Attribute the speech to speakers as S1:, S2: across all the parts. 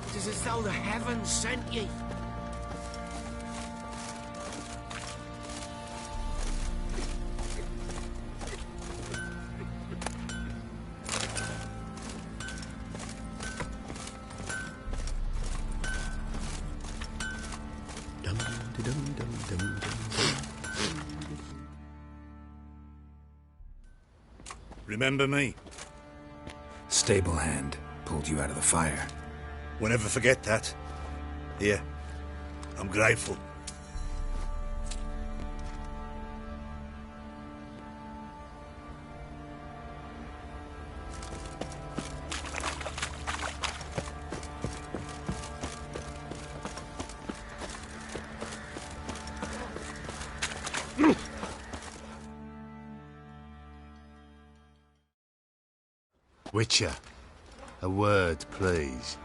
S1: It is as though the heavens sent ye.
S2: Remember me?
S3: Stable hand pulled you out of the fire.
S2: We'll never forget that. Here, I'm grateful.
S4: Witcher, a word, please.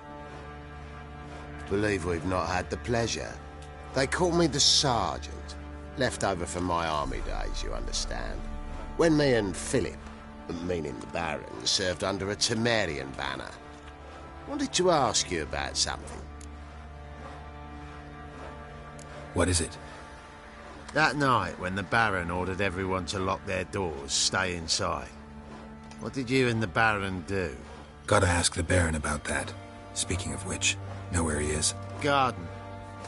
S5: Believe we've not had the pleasure. They call me the Sergeant. Left over from my army days, you understand. When me and Philip, meaning the Baron, served under a Temerian banner. Wanted to ask you about something.
S3: What is it?
S4: That night, when the Baron ordered everyone to lock their doors, stay inside. What did you and the Baron do?
S3: Gotta ask the Baron about that. Speaking of which, know where he is?
S4: Garden.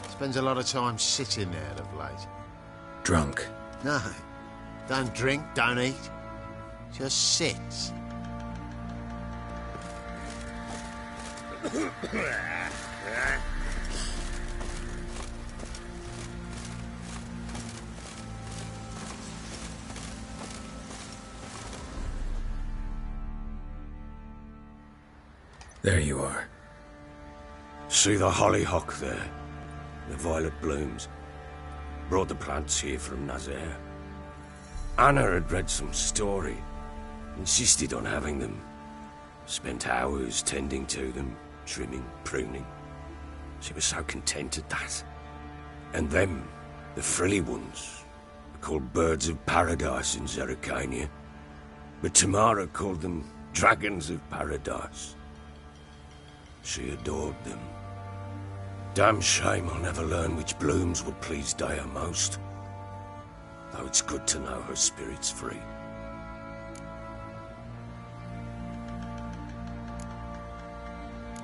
S4: Spends a lot of time sitting there of late.
S3: Drunk.
S4: No. Don't drink, don't eat. Just sits.
S3: There you are.
S1: See the hollyhock there? The violet blooms. Brought the plants here from Nazaire. Anna had read some story. Insisted on having them. Spent hours tending to them, trimming, pruning. She was so content at that. And them, the frilly ones, are called birds of paradise in Zerrikania. But Tamara called them dragons of paradise. She adored them. Damn shame I'll never learn which blooms would please Daya most. Though it's good to know her spirit's free.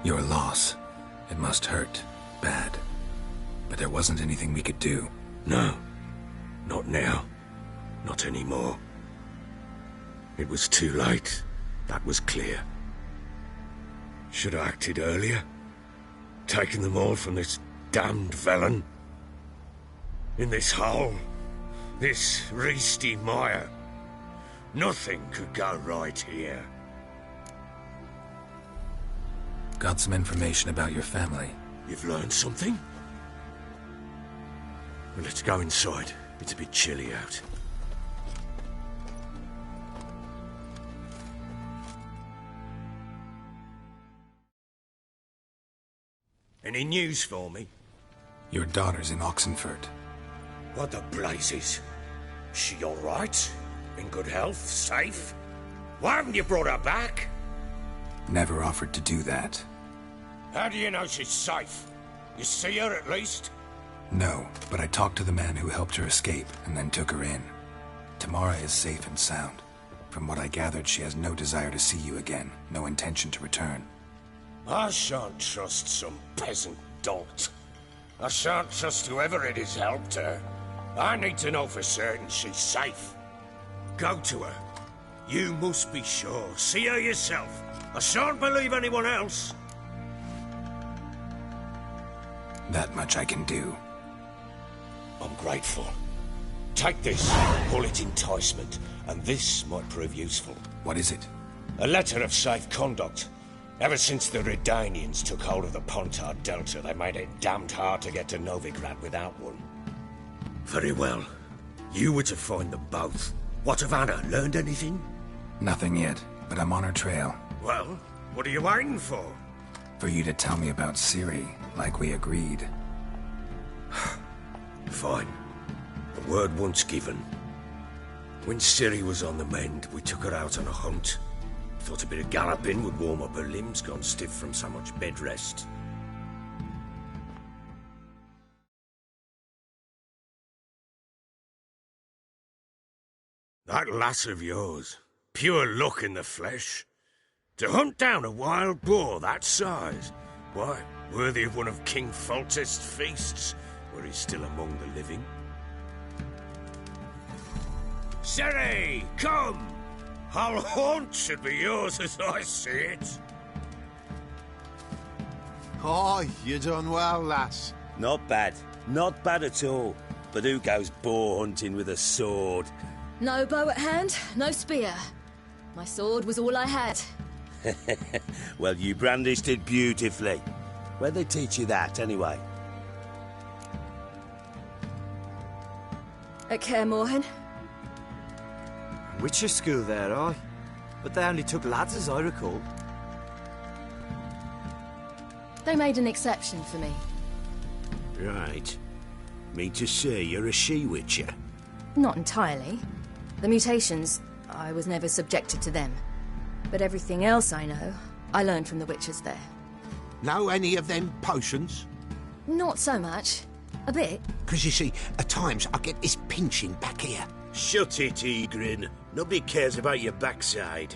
S3: Your loss. It must hurt. Bad. But there wasn't anything we could do.
S1: No. Not now. Not anymore. It was too late. That was clear. Should have acted earlier. Taken them all from this damned Velen. In this hole. This Reesty mire. Nothing could go right here.
S3: Got some information about your family.
S1: You've learned something? Well, let's go inside. It's a bit chilly out. Any news for me?
S3: Your daughter's in Oxenfurt.
S1: What the blazes? She all right? In good health? Safe? Why haven't you brought her back?
S3: Never offered to do that.
S1: How do you know she's safe? You see her at least?
S3: No, but I talked to the man who helped her escape and then took her in. Tamara is safe and sound. From what I gathered, she has no desire to see you again, no intention to return.
S1: I shan't trust some peasant dolt. I shan't trust whoever it is helped her. I need to know for certain she's safe. Go to her. You must be sure. See her yourself. I shan't believe anyone else.
S3: That much I can do.
S1: I'm grateful. Take this. Call it enticement. And this might prove useful.
S3: What is it?
S1: A letter of safe conduct. Ever since the Redanians took hold of the Pontar Delta, they made it damned hard to get to Novigrad without one. Very well. You were to find them both. What of Anna? Learned anything?
S3: Nothing yet, but I'm on her trail.
S1: Well, what are you waiting for?
S3: For you to tell me about Ciri, like we agreed.
S1: Fine. The word once given. When Ciri was on the mend, we took her out on a hunt. Thought a bit of galloping would warm up her limbs, gone stiff from so much bed rest. That lass of yours, pure luck in the flesh. To hunt down a wild boar that size, why, worthy of one of King Foltest's feasts, were he still among the living. Sherry, come! Hull Haunt should be yours as I see it.
S4: Oh, you done well, lass.
S6: Not bad. Not bad at all. But who goes boar hunting with a sword?
S7: No bow at hand, no spear. My sword was all I had.
S6: Well, you brandished it beautifully. Where'd they teach you that, anyway?
S7: At Kaer Morhen.
S8: Witcher school there, aye. But they only took lads, as I recall.
S7: They made an exception for me.
S6: Right. Mean to say you're a she-witcher?
S7: Not entirely. The mutations, I was never subjected to them. But everything else I know, I learned from the witchers there.
S5: Know any of them potions?
S7: Not so much. A bit.
S5: Because you see, at times I get this pinching back here.
S6: Shut it, Egrin. Nobody cares about your backside.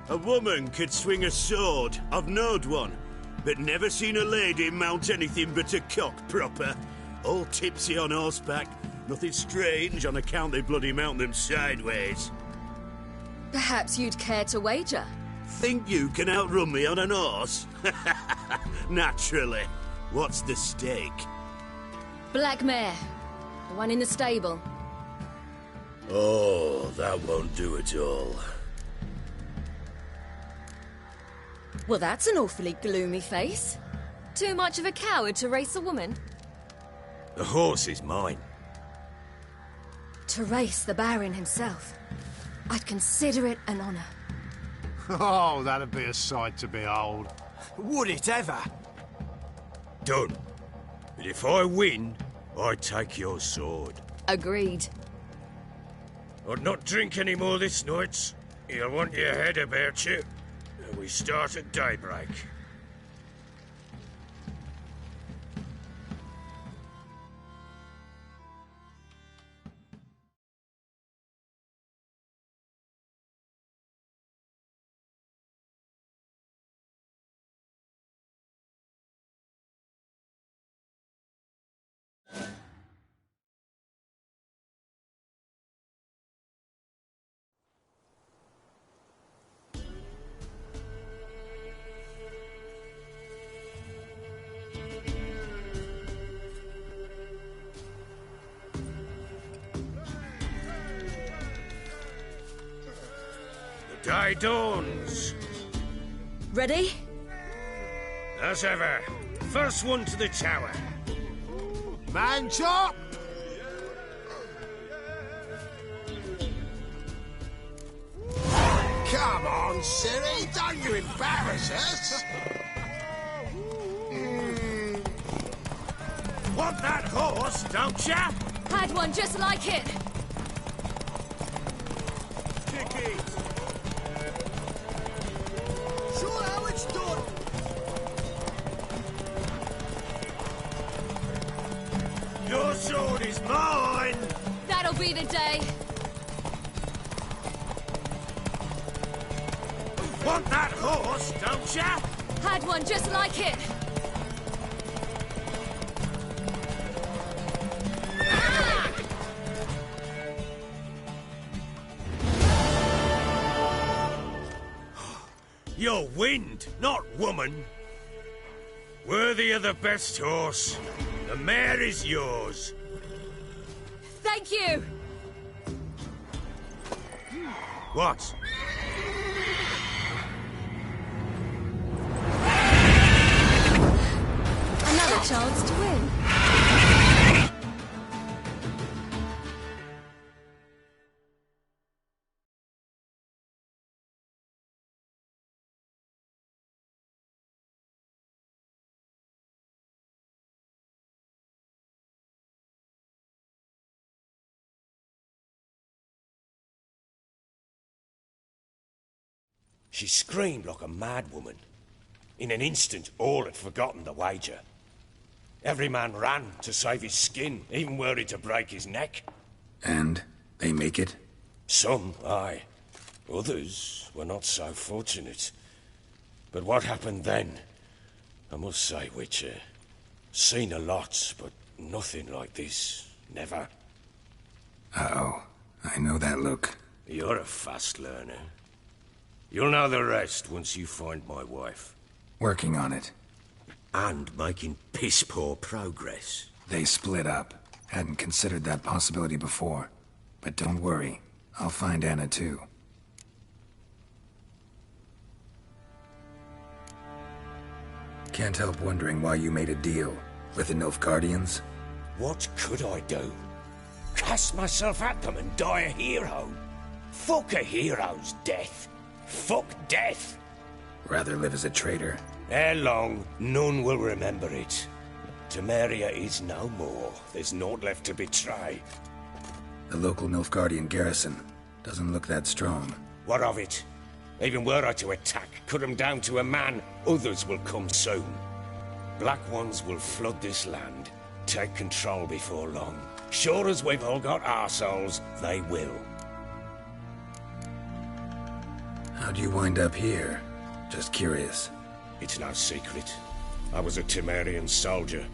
S6: A woman could swing a sword. I've knowed one. But never seen a lady mount anything but a cock proper. All tipsy on horseback. Nothing strange on account they bloody mount them sideways.
S7: Perhaps you'd care to wager?
S6: Think you can outrun me on an horse? Naturally. What's the stake?
S7: Black mare. The one in the stable.
S6: Oh, that won't do at all.
S7: Well, that's an awfully gloomy face. Too much of a coward to race a woman?
S1: The horse is mine.
S7: To race the Baron himself. I'd consider it an honor.
S4: Oh, that'd be a sight to behold.
S8: Would it ever?
S1: Done. But if I win, I take your sword.
S7: Agreed.
S1: I'd not drink any more this night. You'll want your head about you. We start at daybreak. Day dawns.
S7: Ready?
S1: As ever. First one to the tower.
S4: Man chop!
S5: Come on, Siri, don't you embarrass us!
S1: Want that horse, don't ya?
S7: Had one just like it.
S5: Sure how it's done!
S1: Your sword is mine!
S7: That'll be the day.
S1: Want that horse, don't ya?
S7: Had one just like it.
S1: You're wind, not woman. Worthy of the best horse. The mare is yours.
S7: Thank you.
S1: What?
S7: Another chance to win.
S1: She screamed like a mad woman. In an instant, all had forgotten the wager. Every man ran to save his skin, even were it to break his neck.
S3: And they make it?
S1: Some, aye. Others were not so fortunate. But what happened then? I must say, Witcher, seen a lot, but nothing like this. Never.
S3: Uh-oh. I know that look.
S1: You're a fast learner. You'll know the rest once you find my wife.
S3: Working on it.
S6: And making piss-poor progress.
S3: They split up. Hadn't considered that possibility before. But don't worry. I'll find Anna too. Can't help wondering why you made a deal with the Nilfgaardians.
S1: What could I do? Cast myself at them and die a hero? Fuck a hero's death. Fuck death.
S3: Rather live as a traitor.
S1: Ere long, none will remember it. Temeria is no more. There's naught left to betray.
S3: The local Nilfgaardian garrison doesn't look that strong.
S1: What of it? Even were I to attack, cut them down to a man, others will come soon. Black Ones will flood this land, take control before long. Sure as we've all got arseholes, they will.
S3: How'd you wind up here? Just curious.
S1: It's no secret. I was a Temerian soldier.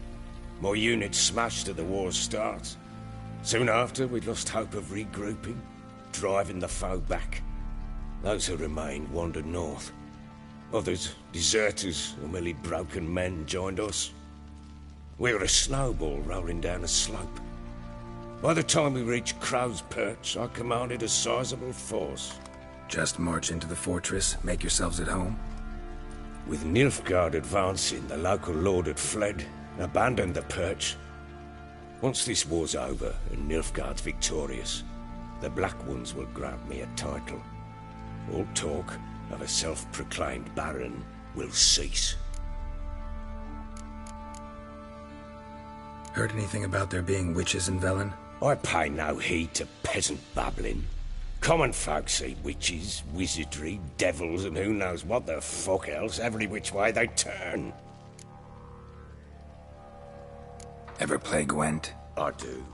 S1: My unit smashed at the war's start. Soon after, we'd lost hope of regrouping, driving the foe back. Those who remained wandered north. Others, deserters or merely broken men, joined us. We were a snowball rolling down a slope. By the time we reached Crow's Perch, I commanded a sizable force.
S3: Just march into the fortress, make yourselves at home?
S1: With Nilfgaard advancing, the local lord had fled, abandoned the Perch. Once this war's over and Nilfgaard's victorious, the Black Ones will grant me a title. All talk of a self-proclaimed baron will cease.
S3: Heard anything about there being witches in Velen?
S1: I pay no heed to peasant babbling. Common folk see witches, wizardry, devils, and who knows what the fuck else every which way they turn.
S3: Ever play Gwent?
S1: I do.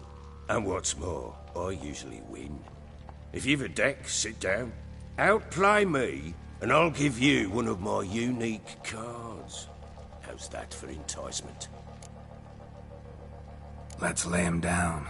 S1: And what's more, I usually win. If you've a deck, sit down. Outplay me, and I'll give you one of my unique cards. How's that for enticement?
S3: Let's lay him down.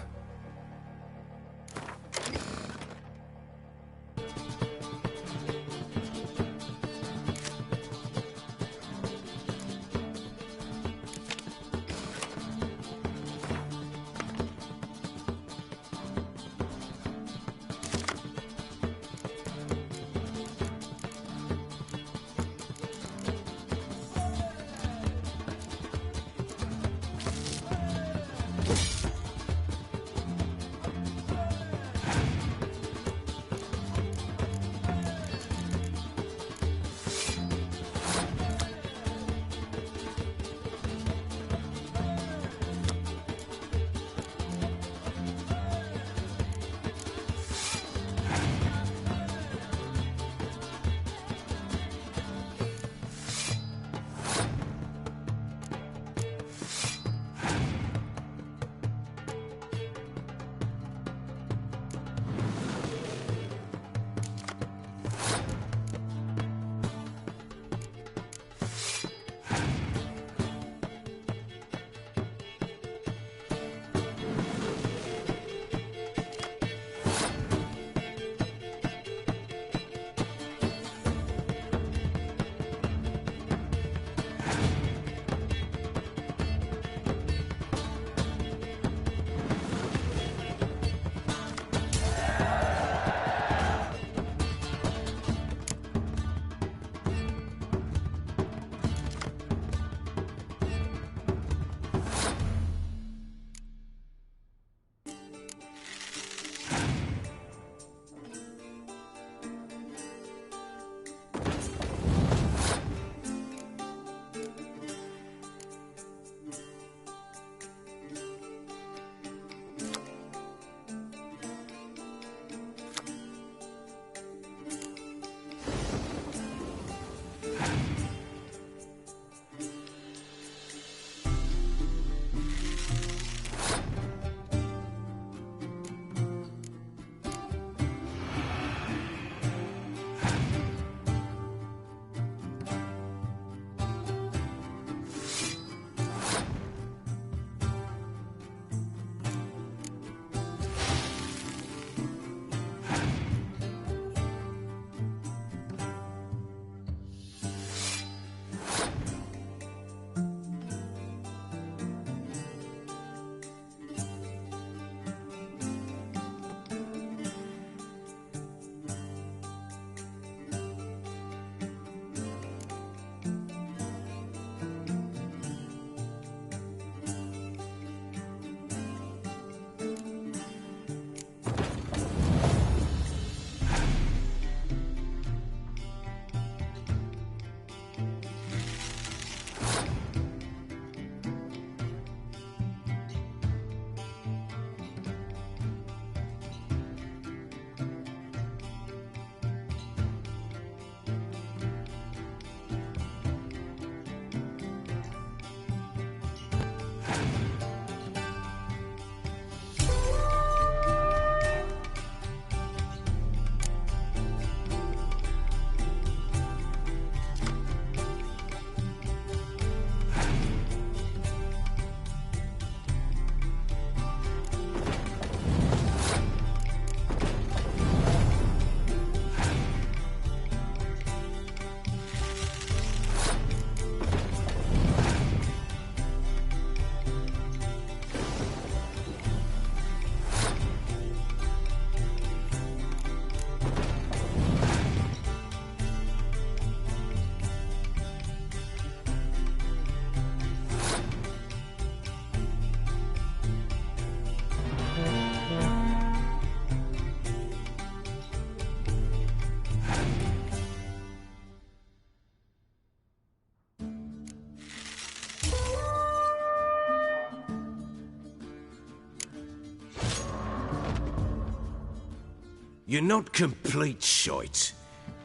S1: You're not complete shite,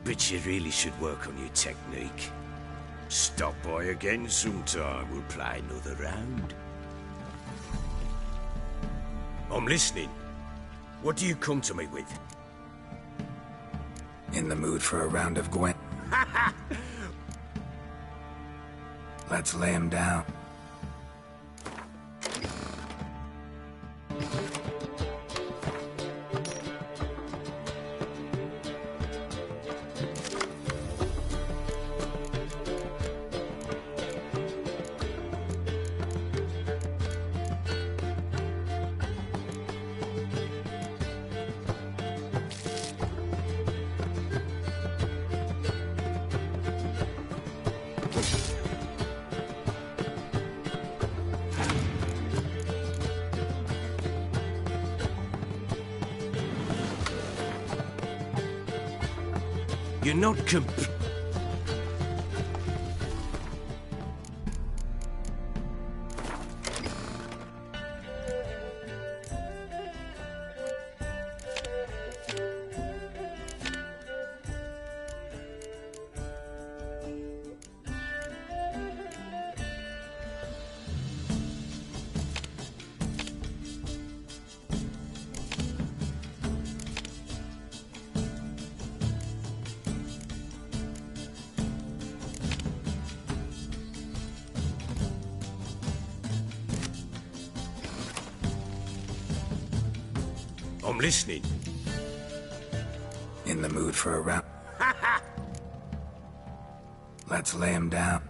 S1: but you really should work on your technique. Stop by again sometime, we'll play another round. I'm listening. What do you come to me with?
S3: In the mood for a round of Gwen? Let's lay him down.
S1: You're not I'm listening.
S3: In the mood for a round? Let's lay him down.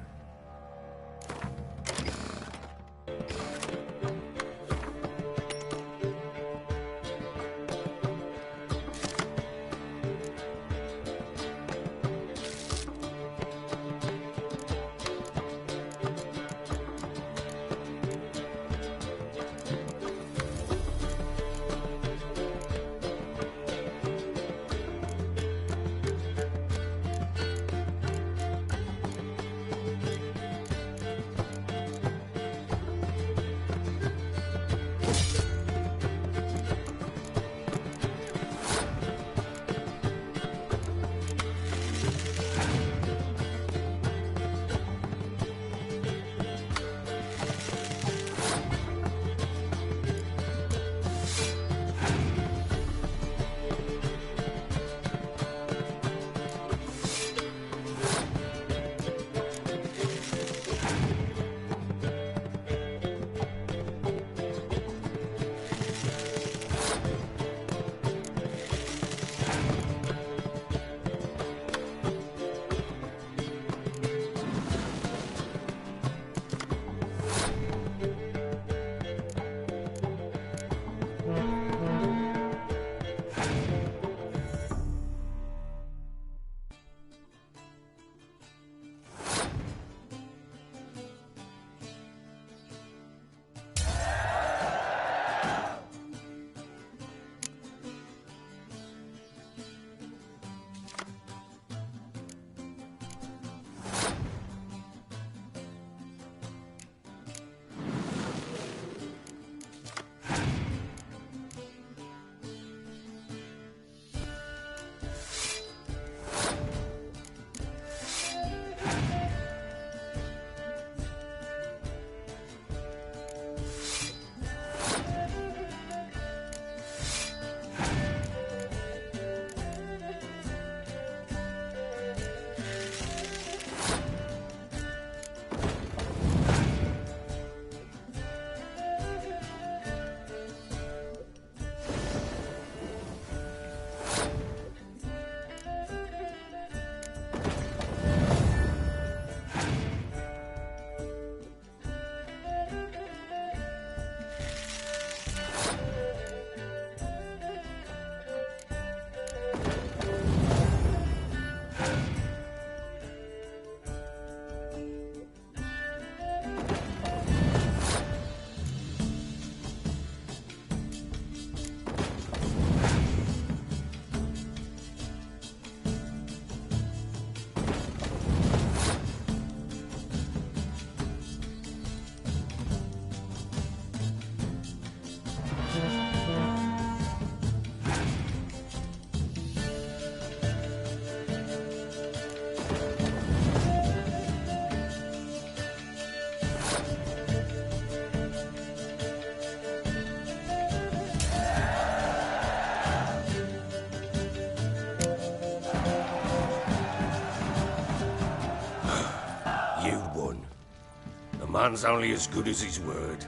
S1: Man's only as good as his word.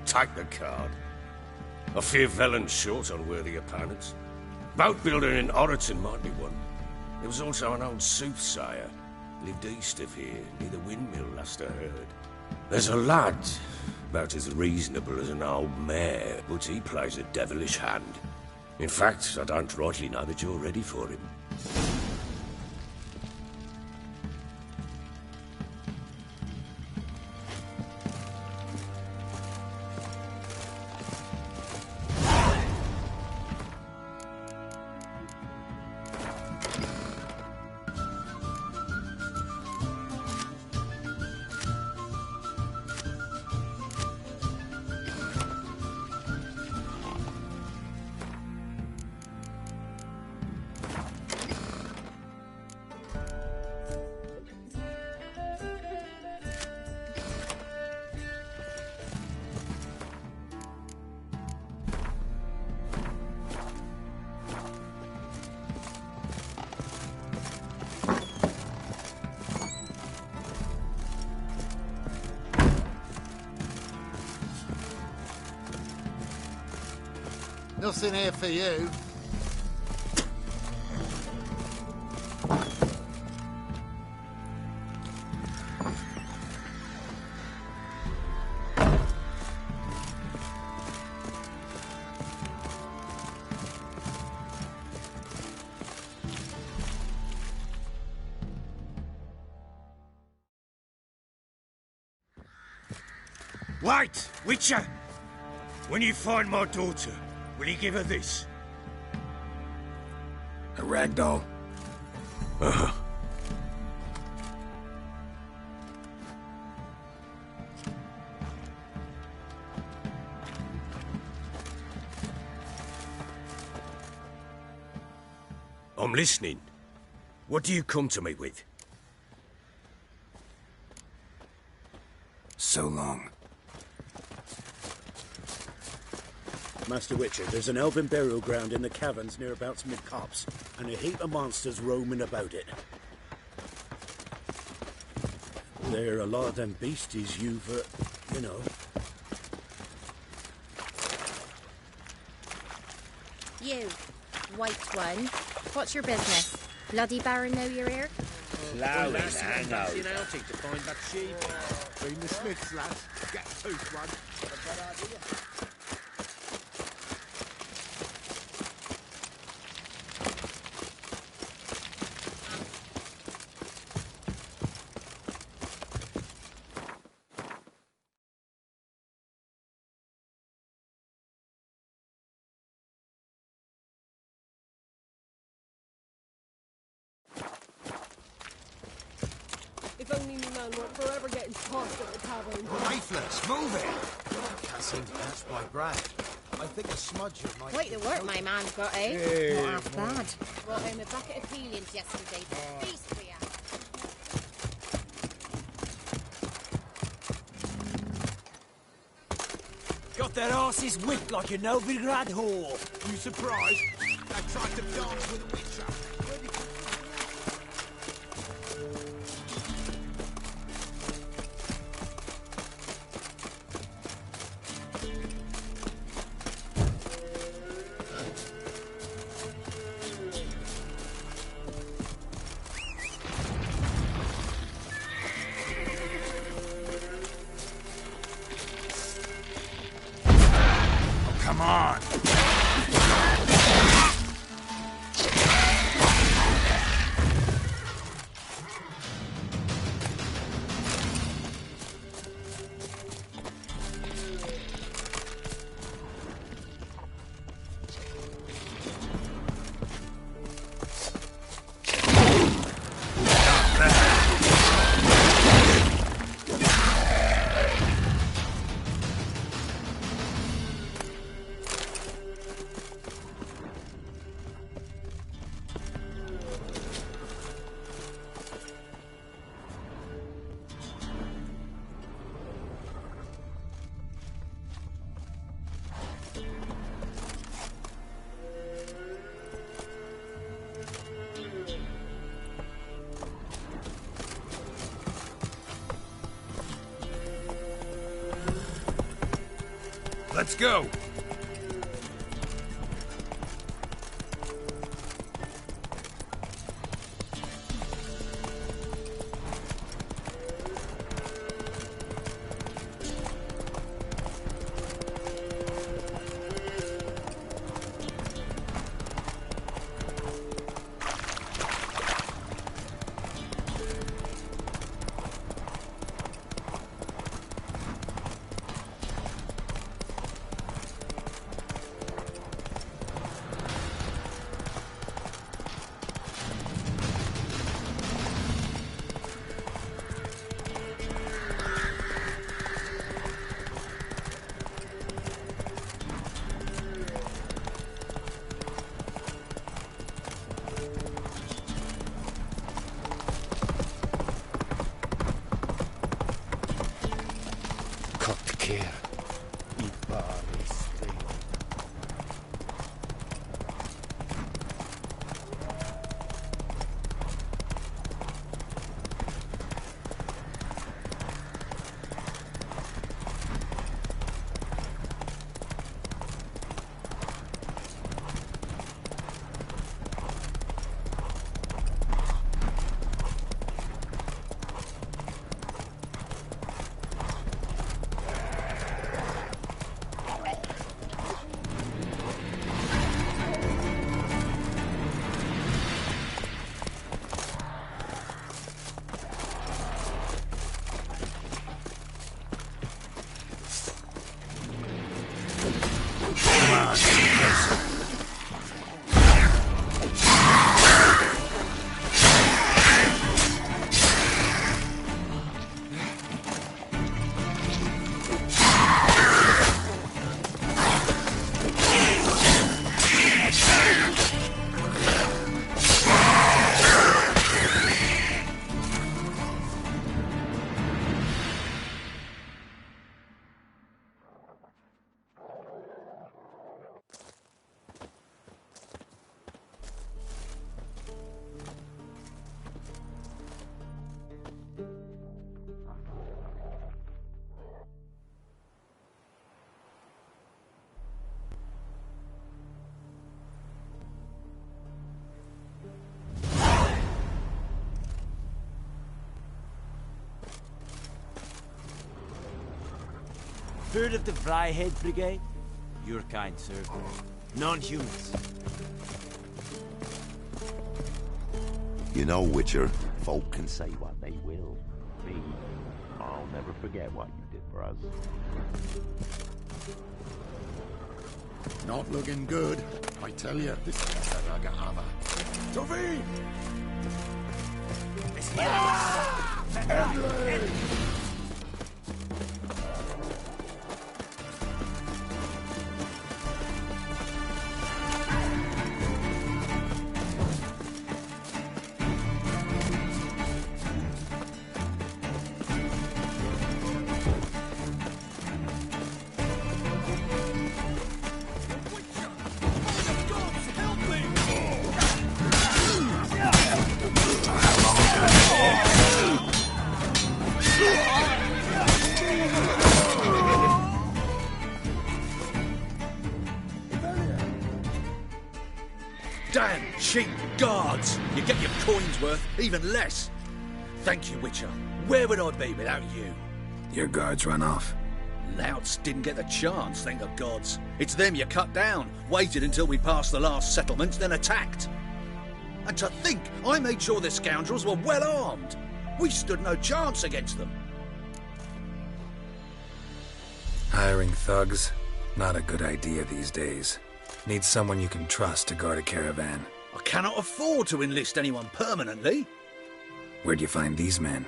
S1: Take the card. I fear Velen's short on worthy opponents. Boat builder in Oroton might be one. There was also an old soothsayer. Lived east of here, near the windmill, last I heard. There's a lad, about as reasonable as an old mare, but he plays a devilish hand. In fact, I don't rightly know that you're ready for him.
S4: Nothing here for you.
S1: Wait, Witcher! When you find my daughter, will you give her this?
S3: A ragdoll.
S1: I'm listening. What do you come to me with?
S3: So long.
S6: Master Witcher, there's an elven burial ground in the caverns nearabouts mid-copse, and a heap of monsters roaming about it. There are a lot of them beasties you've, you know.
S9: You, white one, what's your business? Bloody Baron know you're here?
S6: Flowers, I know.
S4: outing to find that sheep. Bring the Smiths, lads. Get tooth one.
S10: If only me man weren't forever getting tossed at the tavern.
S4: Faithless, move it! Can't seem to catch my breath. I think a smudger might...
S9: Quite the work my man's got, eh? Not half bad. Brought home a bucket of peelings yesterday. Feast for ya.
S8: Got their asses whipped like a Novigrad whore.
S4: You surprised? I tried to dance with a witcher.
S3: Come on! Let's go!
S8: Heard of the Fryhead Brigade? Your kind, sir. Non-humans.
S11: You know, Witcher, folk can say what they will. Me, I'll never forget what you did for us.
S12: Not looking good, I tell you. This is the Ragahava. Tovi!
S6: Damn cheap guards! You get your coins worth, even less. Thank you, Witcher. Where would I be without you?
S3: Your guards run off.
S6: Louts didn't get the chance, thank the gods. It's them you cut down, waited until we passed the last settlements, then attacked. And to think I made sure the scoundrels were well armed. We stood no chance against them.
S3: Hiring thugs? Not a good idea these days. Need someone you can trust to guard a caravan.
S6: I cannot afford to enlist anyone permanently.
S3: Where'd you find these men?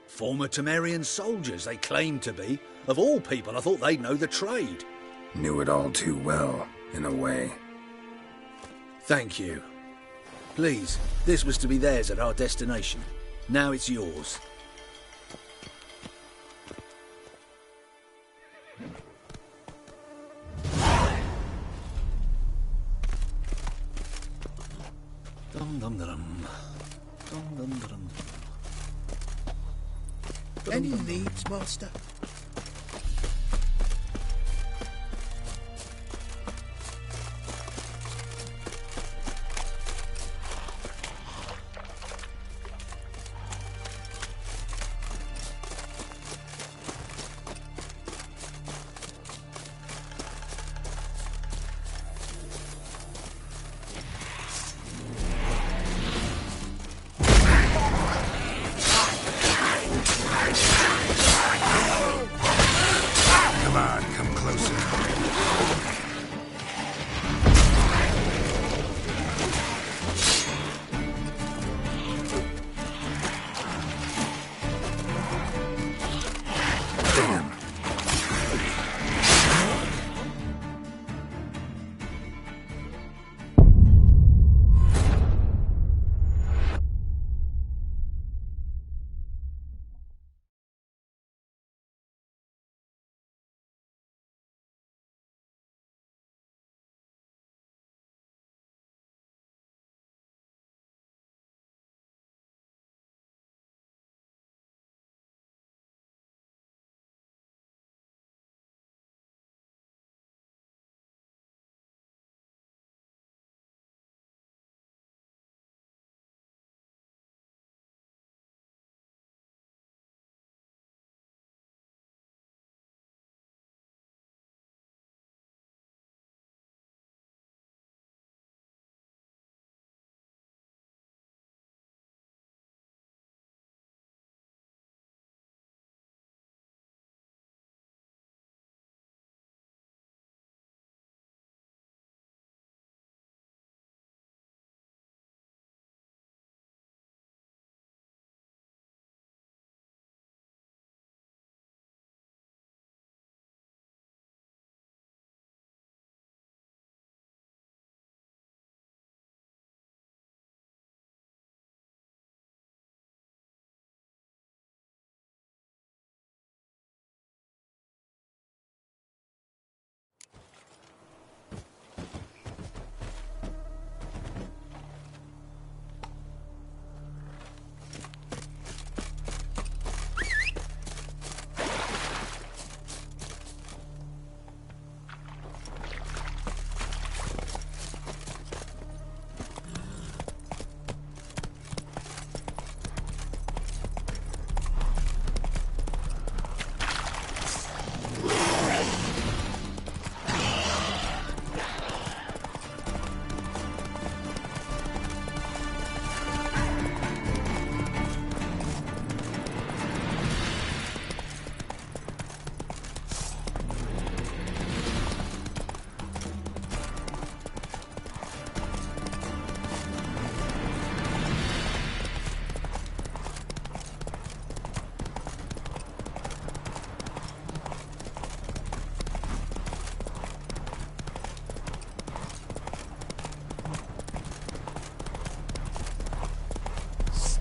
S6: Former Temerian soldiers, they claim to be. Of all people, I thought they'd know the trade.
S3: Knew it all too well, in a way.
S6: Thank you. Please, this was to be theirs at our destination. Now it's yours. Dum dum dum. Dum dum dum.
S2: Any needs, master?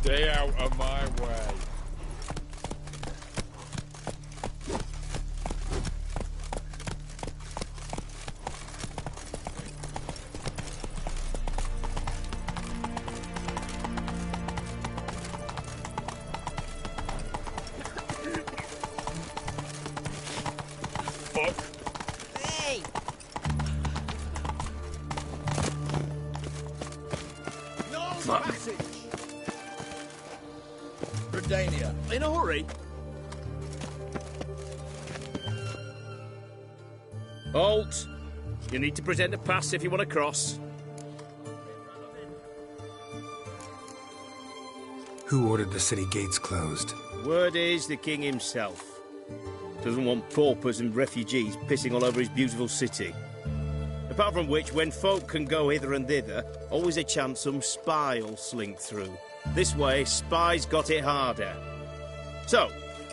S13: Stay out of my way.
S8: Hey!
S6: No
S8: Fuck.
S6: passage! Redania, in a hurry?
S14: Halt! You need to present a pass if you want to cross.
S3: Who ordered the city gates closed?
S14: Word is the king himself. Doesn't want paupers and refugees pissing all over his beautiful city. Apart from which, when folk can go hither and thither, always a chance some spy'll slink through. This way, spies got it harder. So,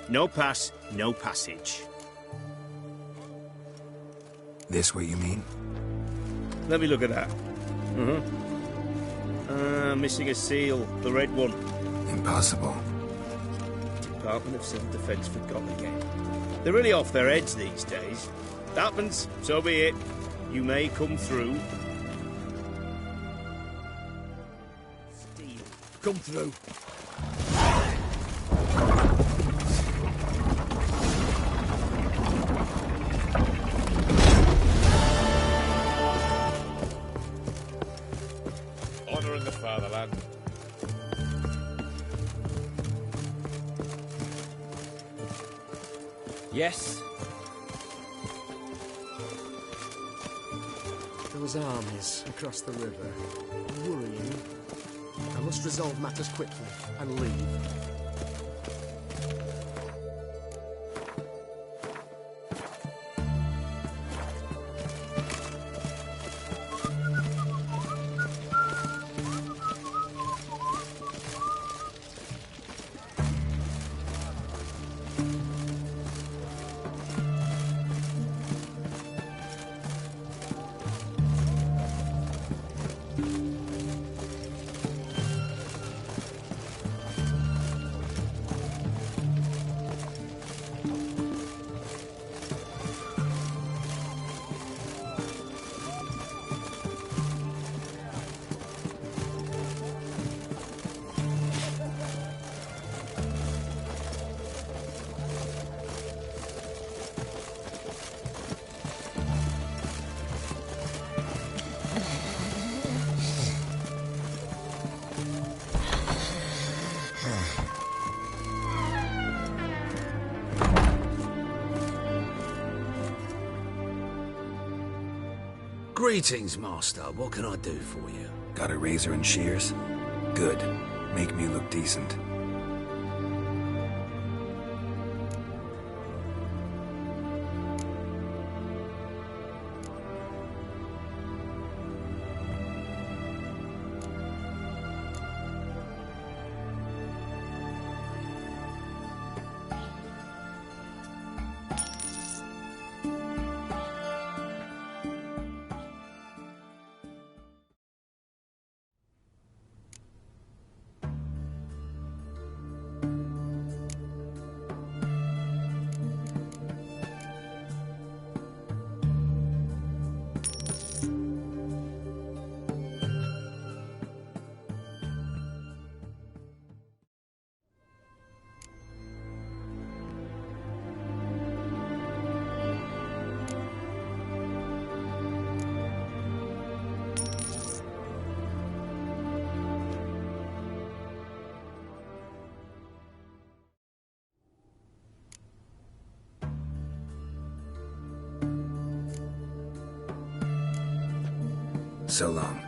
S14: no pass, no passage.
S3: This what you mean?
S14: Let me look at that. Missing a seal, the red one.
S3: Impossible.
S14: Department of Self-Defense forgot again. They're really off their heads these days. Happens, so be it. You may come through.
S6: Steal. Come through.
S13: Honor in the fatherland.
S8: Yes?
S15: Those armies across the river are worrying. I must resolve matters quickly and leave.
S6: Greetings, Master. What can I do for you?
S3: Got a razor and shears? Good. Make me look decent. So long.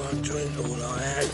S6: I drink all I had.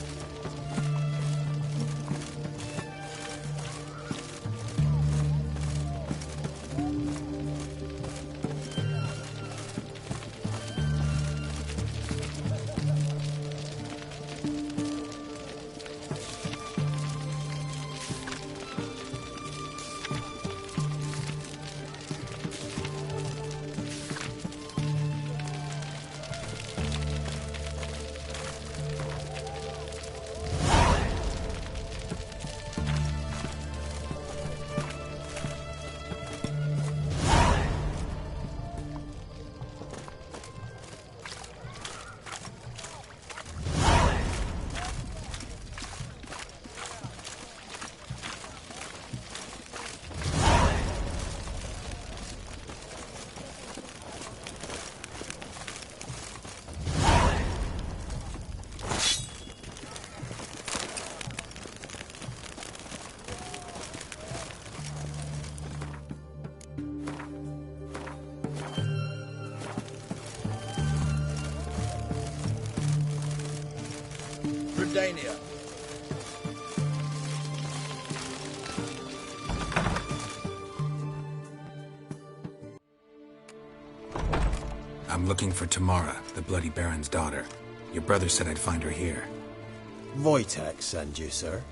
S16: Redania.
S3: I'm looking for Tamara, the Bloody Baron's daughter. Your brother said I'd find her here.
S17: Wojtek sent you, sir.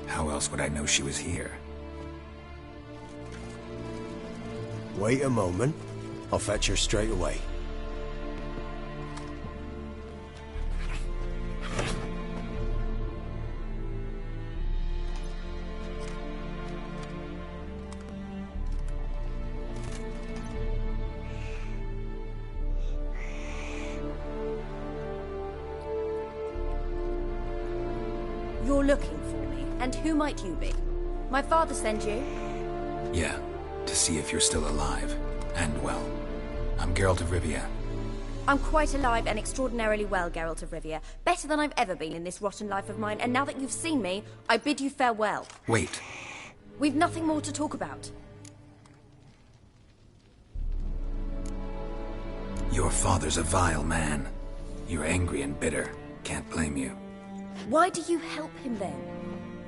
S3: How else would I know she was here?
S17: Wait a moment. I'll fetch her straight away.
S18: You're looking for me, and who might you be? My father sent you?
S3: Yeah, to see if you're still alive. And well. I'm Geralt of Rivia.
S18: I'm quite alive and extraordinarily well, Geralt of Rivia. Better than I've ever been in this rotten life of mine, and now that you've seen me, I bid you farewell.
S3: Wait.
S18: We've nothing more to talk about.
S3: Your father's a vile man. You're angry and bitter. Can't blame you.
S18: Why do you help him then?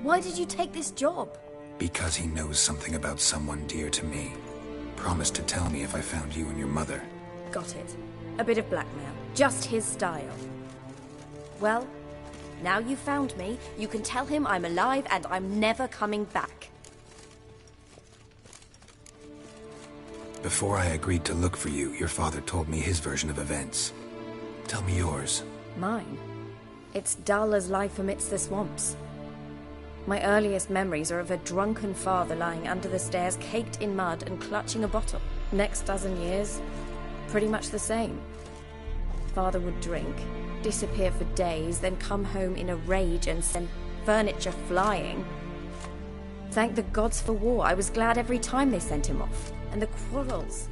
S18: Why did you take this job?
S3: Because he knows something about someone dear to me. Promised to tell me if I found you and your mother.
S18: Got it. A bit of blackmail. Just his style. Well, now you've found me, you can tell him I'm alive and I'm never coming back.
S3: Before I agreed to look for you, your father told me his version of events. Tell me yours.
S18: Mine? It's dull as life amidst the swamps. My earliest memories are of a drunken father lying under the stairs, caked in mud and clutching a bottle. Next dozen years, pretty much the same. Father would drink, disappear for days, then come home in a rage and send furniture flying. Thank the gods for war. I was glad every time they sent him off. And the quarrels.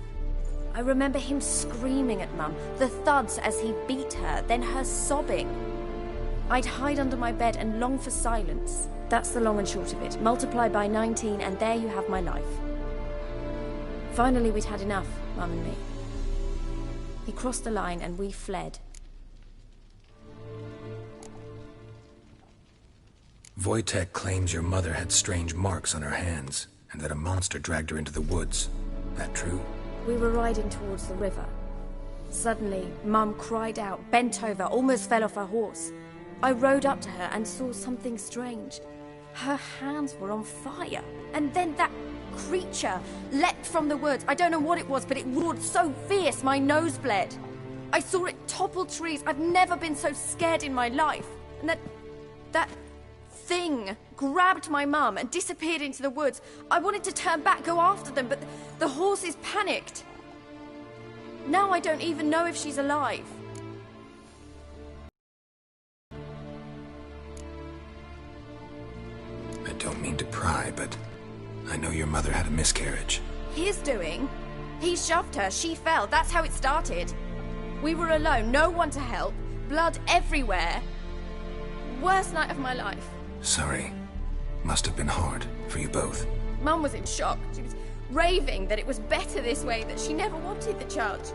S18: I remember him screaming at Mum, the thuds as he beat her, then her sobbing. I'd hide under my bed and long for silence. That's the long and short of it. Multiply by 19 and there you have my life. Finally we'd had enough, Mum and me. He crossed the line and we fled.
S3: Wojtek claims your mother had strange marks on her hands, and that a monster dragged her into the woods. That true?
S18: We were riding towards the river. Suddenly, Mum cried out, bent over, almost fell off her horse. I rode up to her and saw something strange. Her hands were on fire. And then that creature leapt from the woods. I don't know what it was, but it roared so fierce my nose bled. I saw it topple trees. I've never been so scared in my life. And that thing grabbed my mum and disappeared into the woods. I wanted to turn back, go after them, but the horses panicked. Now I don't even know if she's alive.
S3: I don't mean to pry, but I know your mother had a miscarriage.
S18: His doing? He shoved her, she fell, that's how it started. We were alone, no one to help, blood everywhere. Worst night of my life.
S3: Sorry. Must have been hard for you both.
S18: Mum was in shock. She was raving that it was better this way, that she never wanted the charge.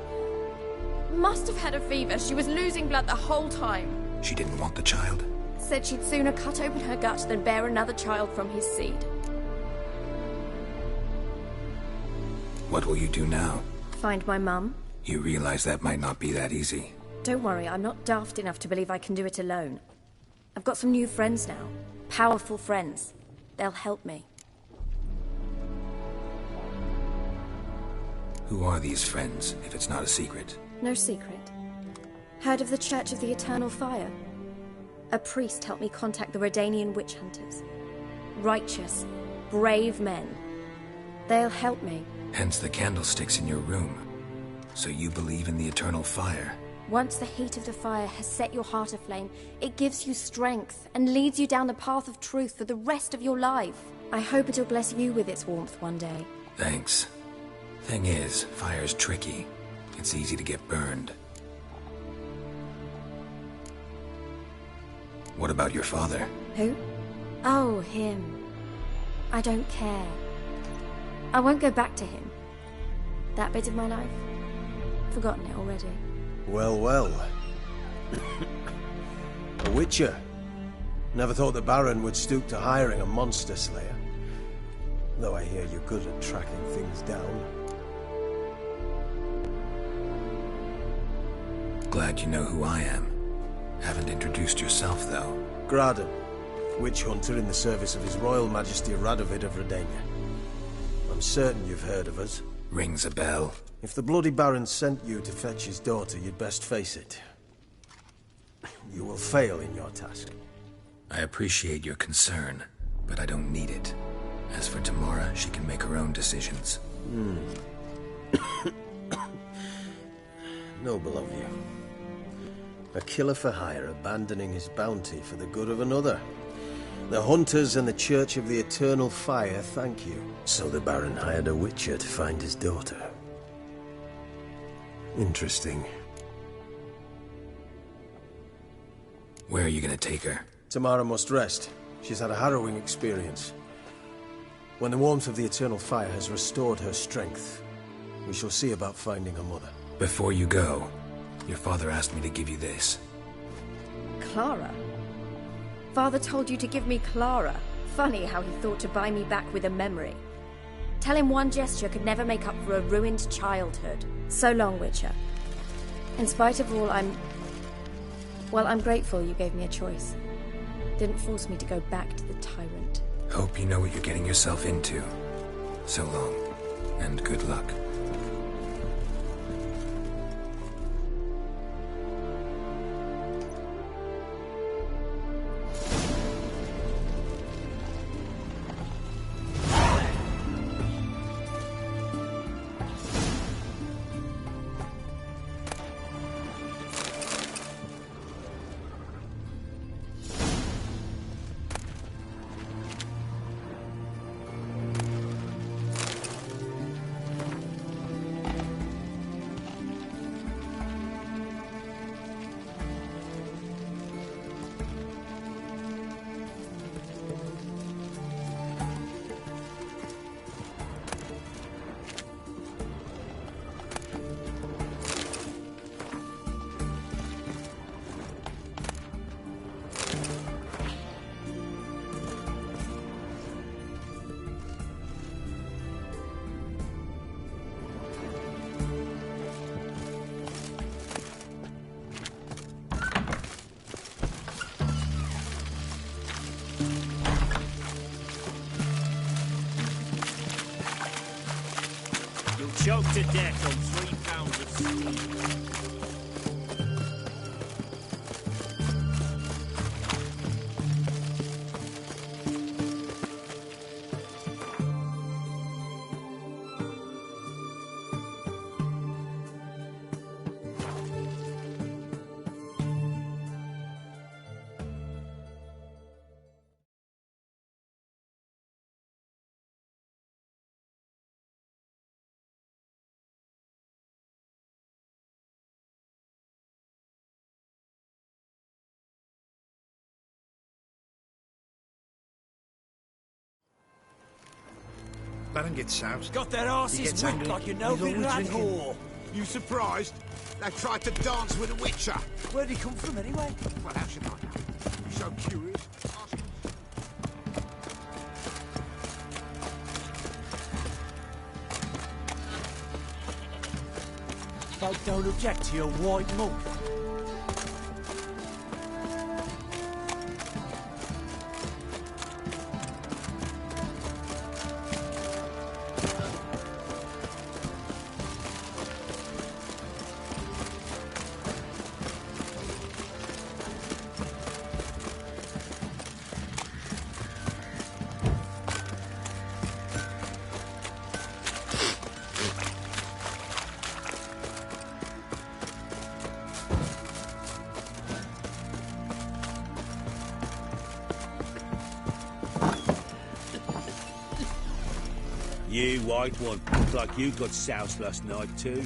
S18: Must have had a fever. She was losing blood the whole time.
S3: She didn't want the child?
S18: Said she'd sooner cut open her gut than bear another child from his seed.
S3: What will you do now?
S18: Find my mum.
S3: You realize that might not be that easy.
S18: Don't worry, I'm not daft enough to believe I can do it alone. I've got some new friends now. Powerful friends. They'll help me.
S3: Who are these friends, if it's not a secret?
S18: No secret. Heard of the Church of the Eternal Fire? A priest helped me contact the Redanian witch hunters. Righteous, brave men. They'll help me.
S3: Hence the candlesticks in your room. So you believe in the eternal fire?
S18: Once the heat of the fire has set your heart aflame, it gives you strength and leads you down the path of truth for the rest of your life. I hope it'll bless you with its warmth one day.
S3: Thanks. Thing is, fire's tricky. It's easy to get burned. What about your father?
S18: Who? Oh, him. I don't care. I won't go back to him. That bit of my life? Forgotten it already.
S17: Well, well. A witcher. Never thought the Baron would stoop to hiring a monster slayer. Though I hear you're good at tracking things down.
S3: Glad you know who I am. Haven't introduced yourself, though.
S17: Graden, witch hunter in the service of His Royal Majesty Radovid of Redania. I'm certain you've heard of us.
S3: Rings a bell.
S17: If the Bloody Baron sent you to fetch his daughter, you'd best face it. You will fail in your task.
S3: I appreciate your concern, but I don't need it. As for Tamara, she can make her own decisions.
S17: Noble of you. A killer for hire abandoning his bounty for the good of another. The Hunters and the Church of the Eternal Fire thank you. So the Baron hired a witcher to find his daughter. Interesting.
S3: Where are you gonna take her?
S17: Tamara must rest. She's had a harrowing experience. When the warmth of the Eternal Fire has restored her strength, we shall see about finding her mother.
S3: Before you go, your father asked me to give you this.
S18: Clara? Father told you to give me Clara. Funny how he thought to buy me back with a memory. Tell him one gesture could never make up for a ruined childhood. So long, Witcher. In spite of all, I'm grateful you gave me a choice. Didn't force me to go back to the tyrant.
S3: Hope you know what you're getting yourself into. So long, and good luck.
S8: Choked to death on 3 pounds of steel.
S2: Baron gets out.
S8: Got their
S2: He
S8: asses
S2: gets
S8: whipped
S2: angry.
S8: like you know
S2: He's
S8: big
S2: always
S8: lad
S2: drinking.
S8: whore.
S4: You surprised? They tried to dance with a witcher.
S8: Where'd he come from, anyway?
S4: Well, how should I know? You so curious?
S8: Folk don't object to your white monk.
S6: You white one, look like you got soused last night too.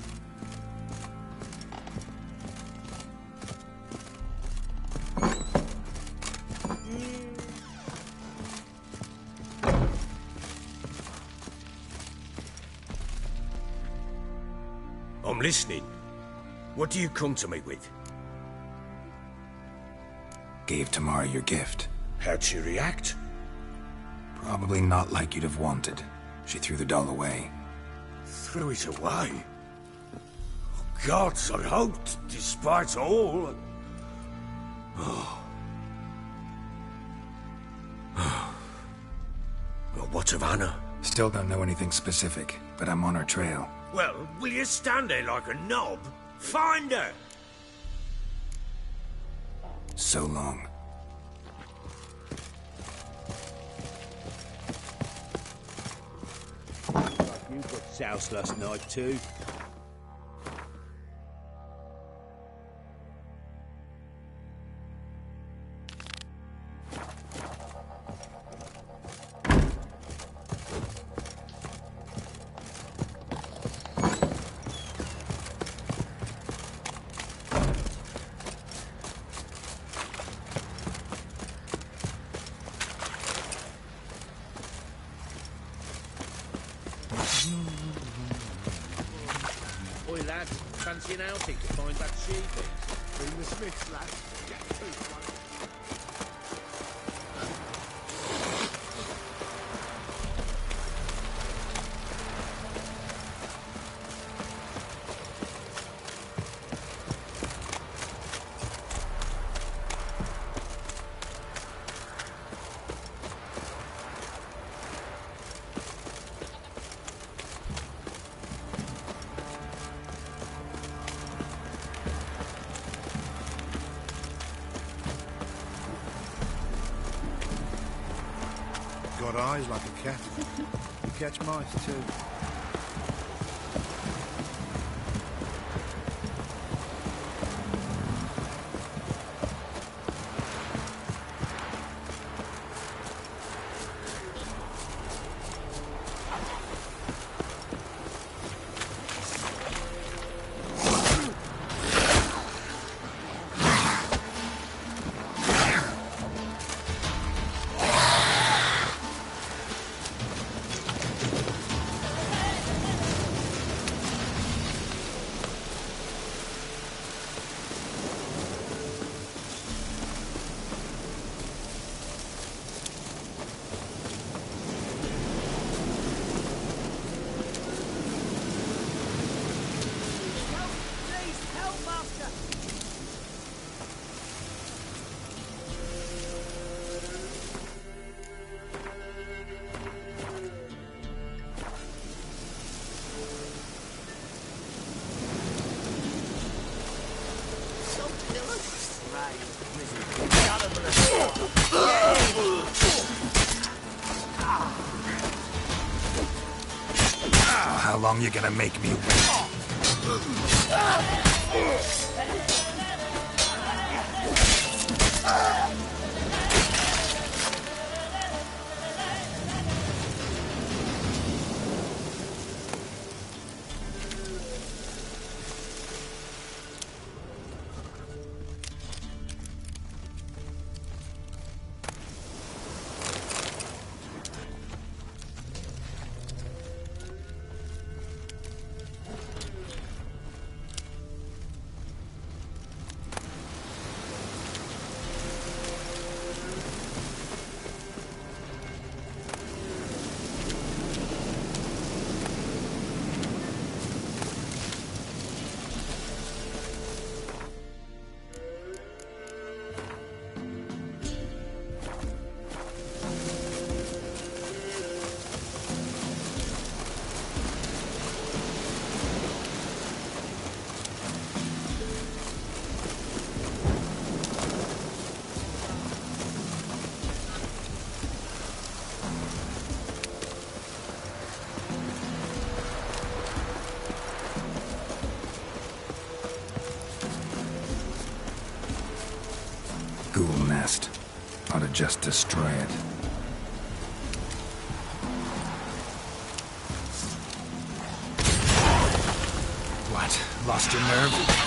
S1: I'm listening. What do you come to me with?
S3: Gave Tamara your gift.
S1: How'd she react?
S3: Probably not like you'd have wanted. She threw the doll away.
S1: Threw it away? Oh, gods, I hoped, despite all... Oh. Well, what of Anna?
S3: Still don't know anything specific, but I'm on her trail.
S6: Well, will you stand there like a knob? Find her!
S3: So long.
S6: You got soused last night too. Oi lad, fancy an outing to find that sheep?
S4: Bring the Smiths, lad. Get two.
S2: Got eyes like a cat. You catch mice too.
S3: How long you gonna make me wait? Ghoul nest. Ought to just destroy it. What? Lost your nerve?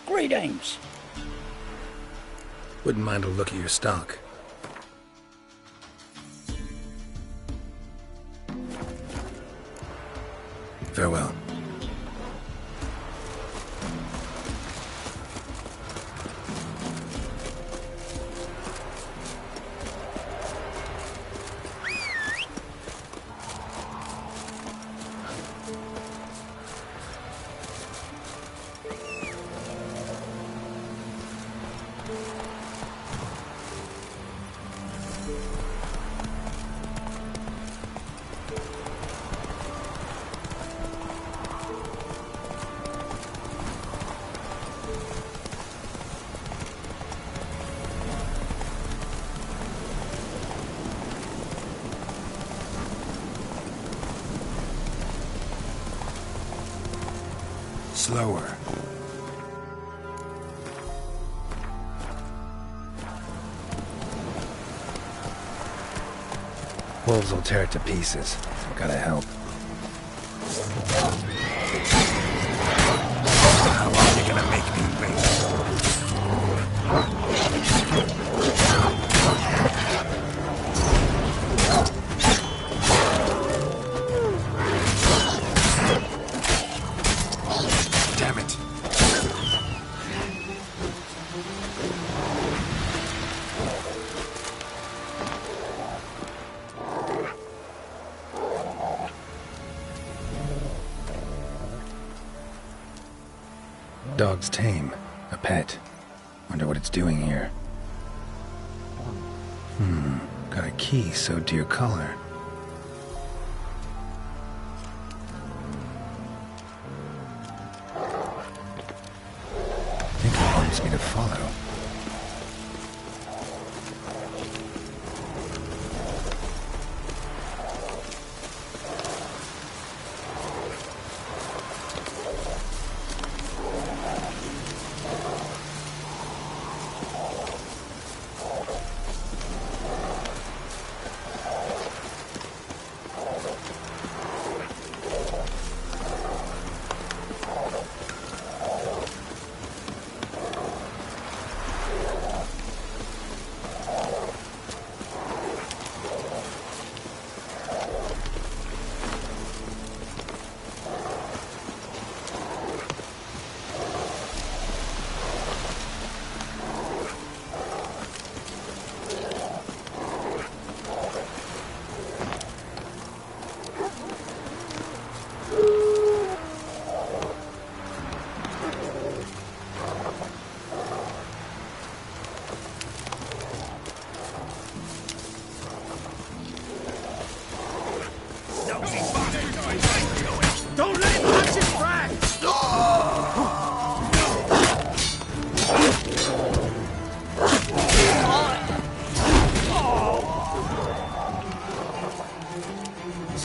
S16: Greetings.
S3: Wouldn't mind a look at your stock. Farewell. Slower. Wolves will tear it to pieces. Gotta help. How long are you gonna make me wait? Damn it. Dog's tame. A pet. Wonder what it's doing here. Got a key sewed to your collar. I think it wants me to follow.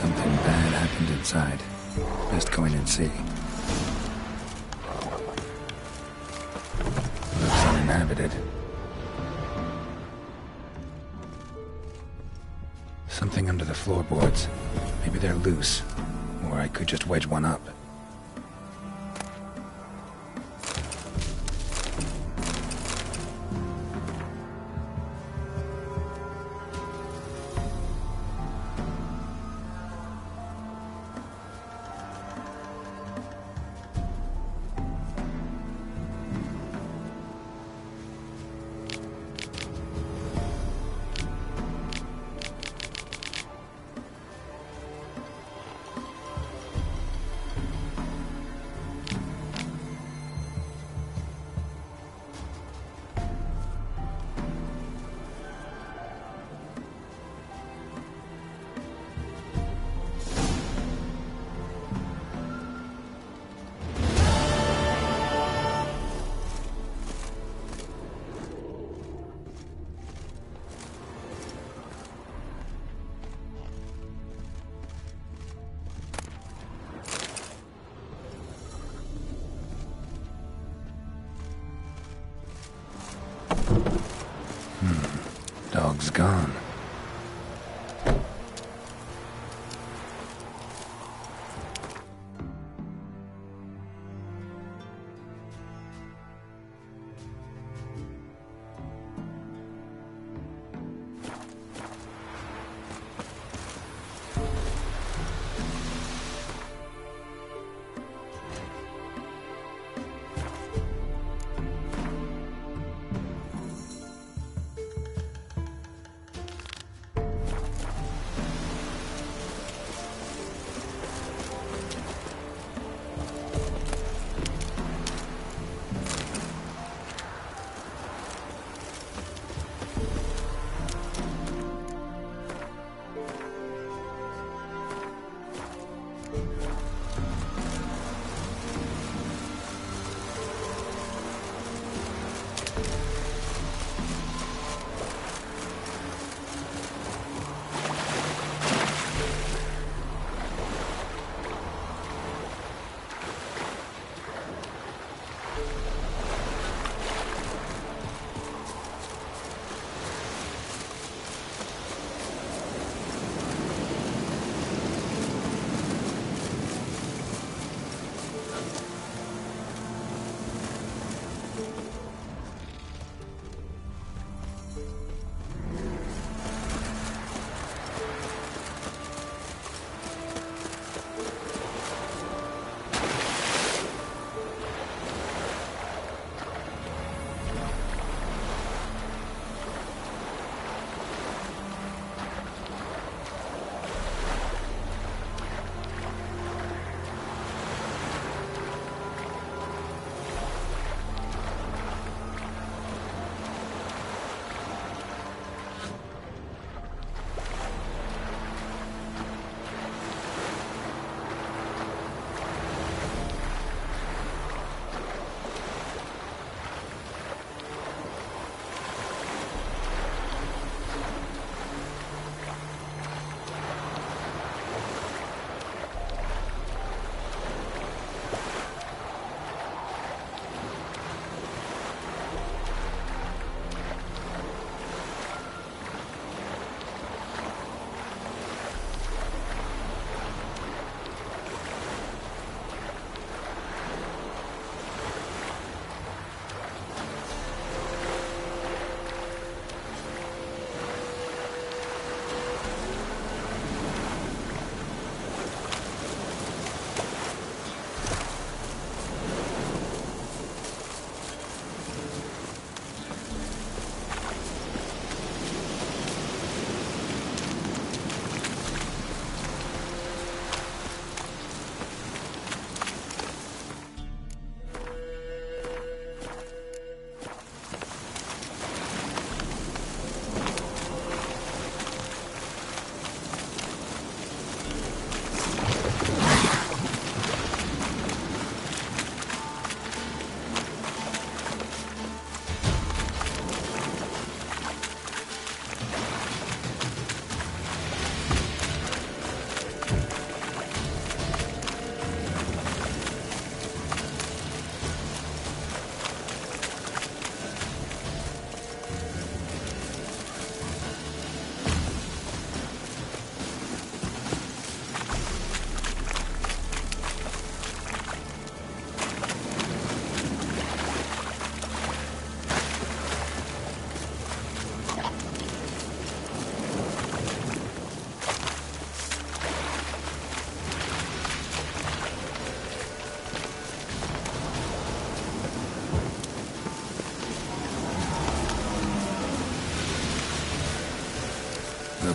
S3: Something bad happened inside. Best go in and see. Looks uninhabited. Something under the floorboards. Maybe they're loose. Or I could just wedge one up. Dog's gone.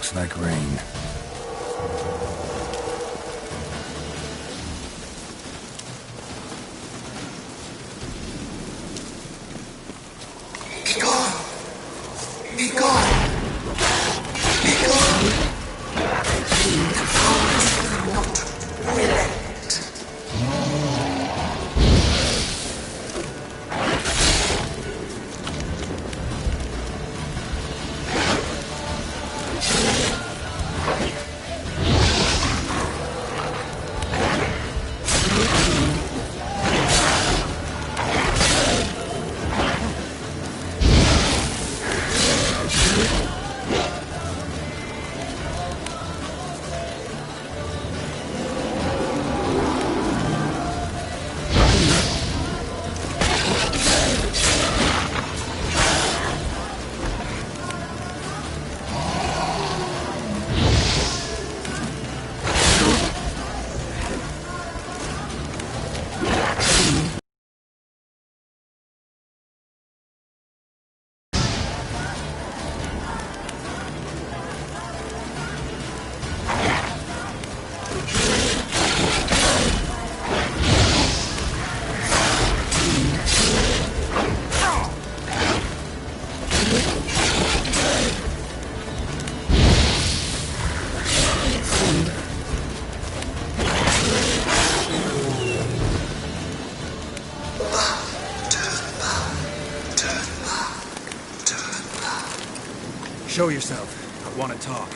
S3: Looks like rain.
S16: Be gone! Be gone! Be gone! The powers will not relent.
S3: Show yourself. I want to talk.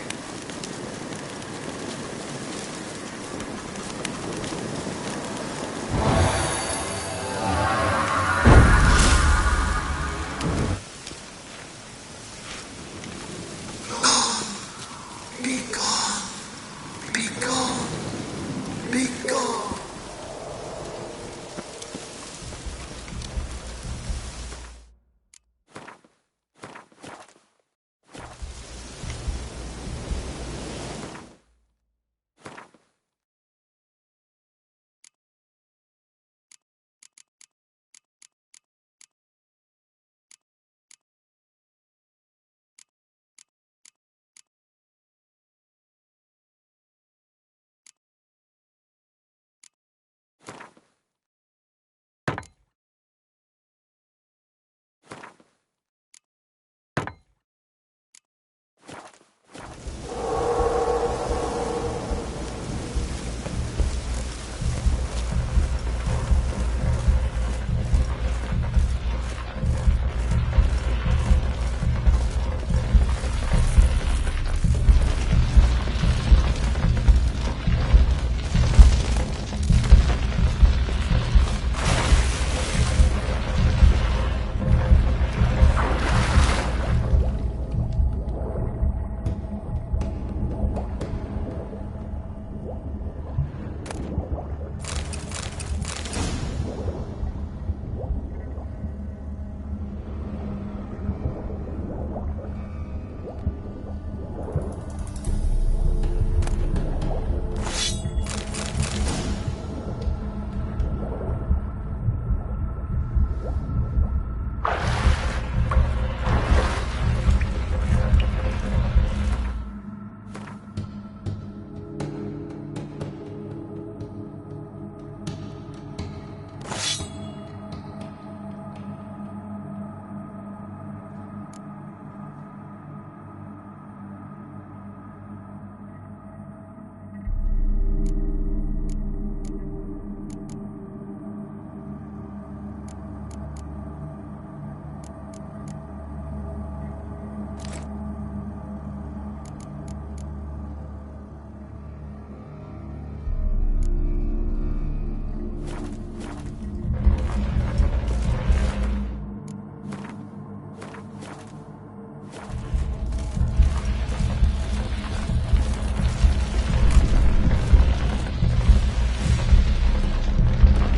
S16: Be gone! Be gone! Be gone!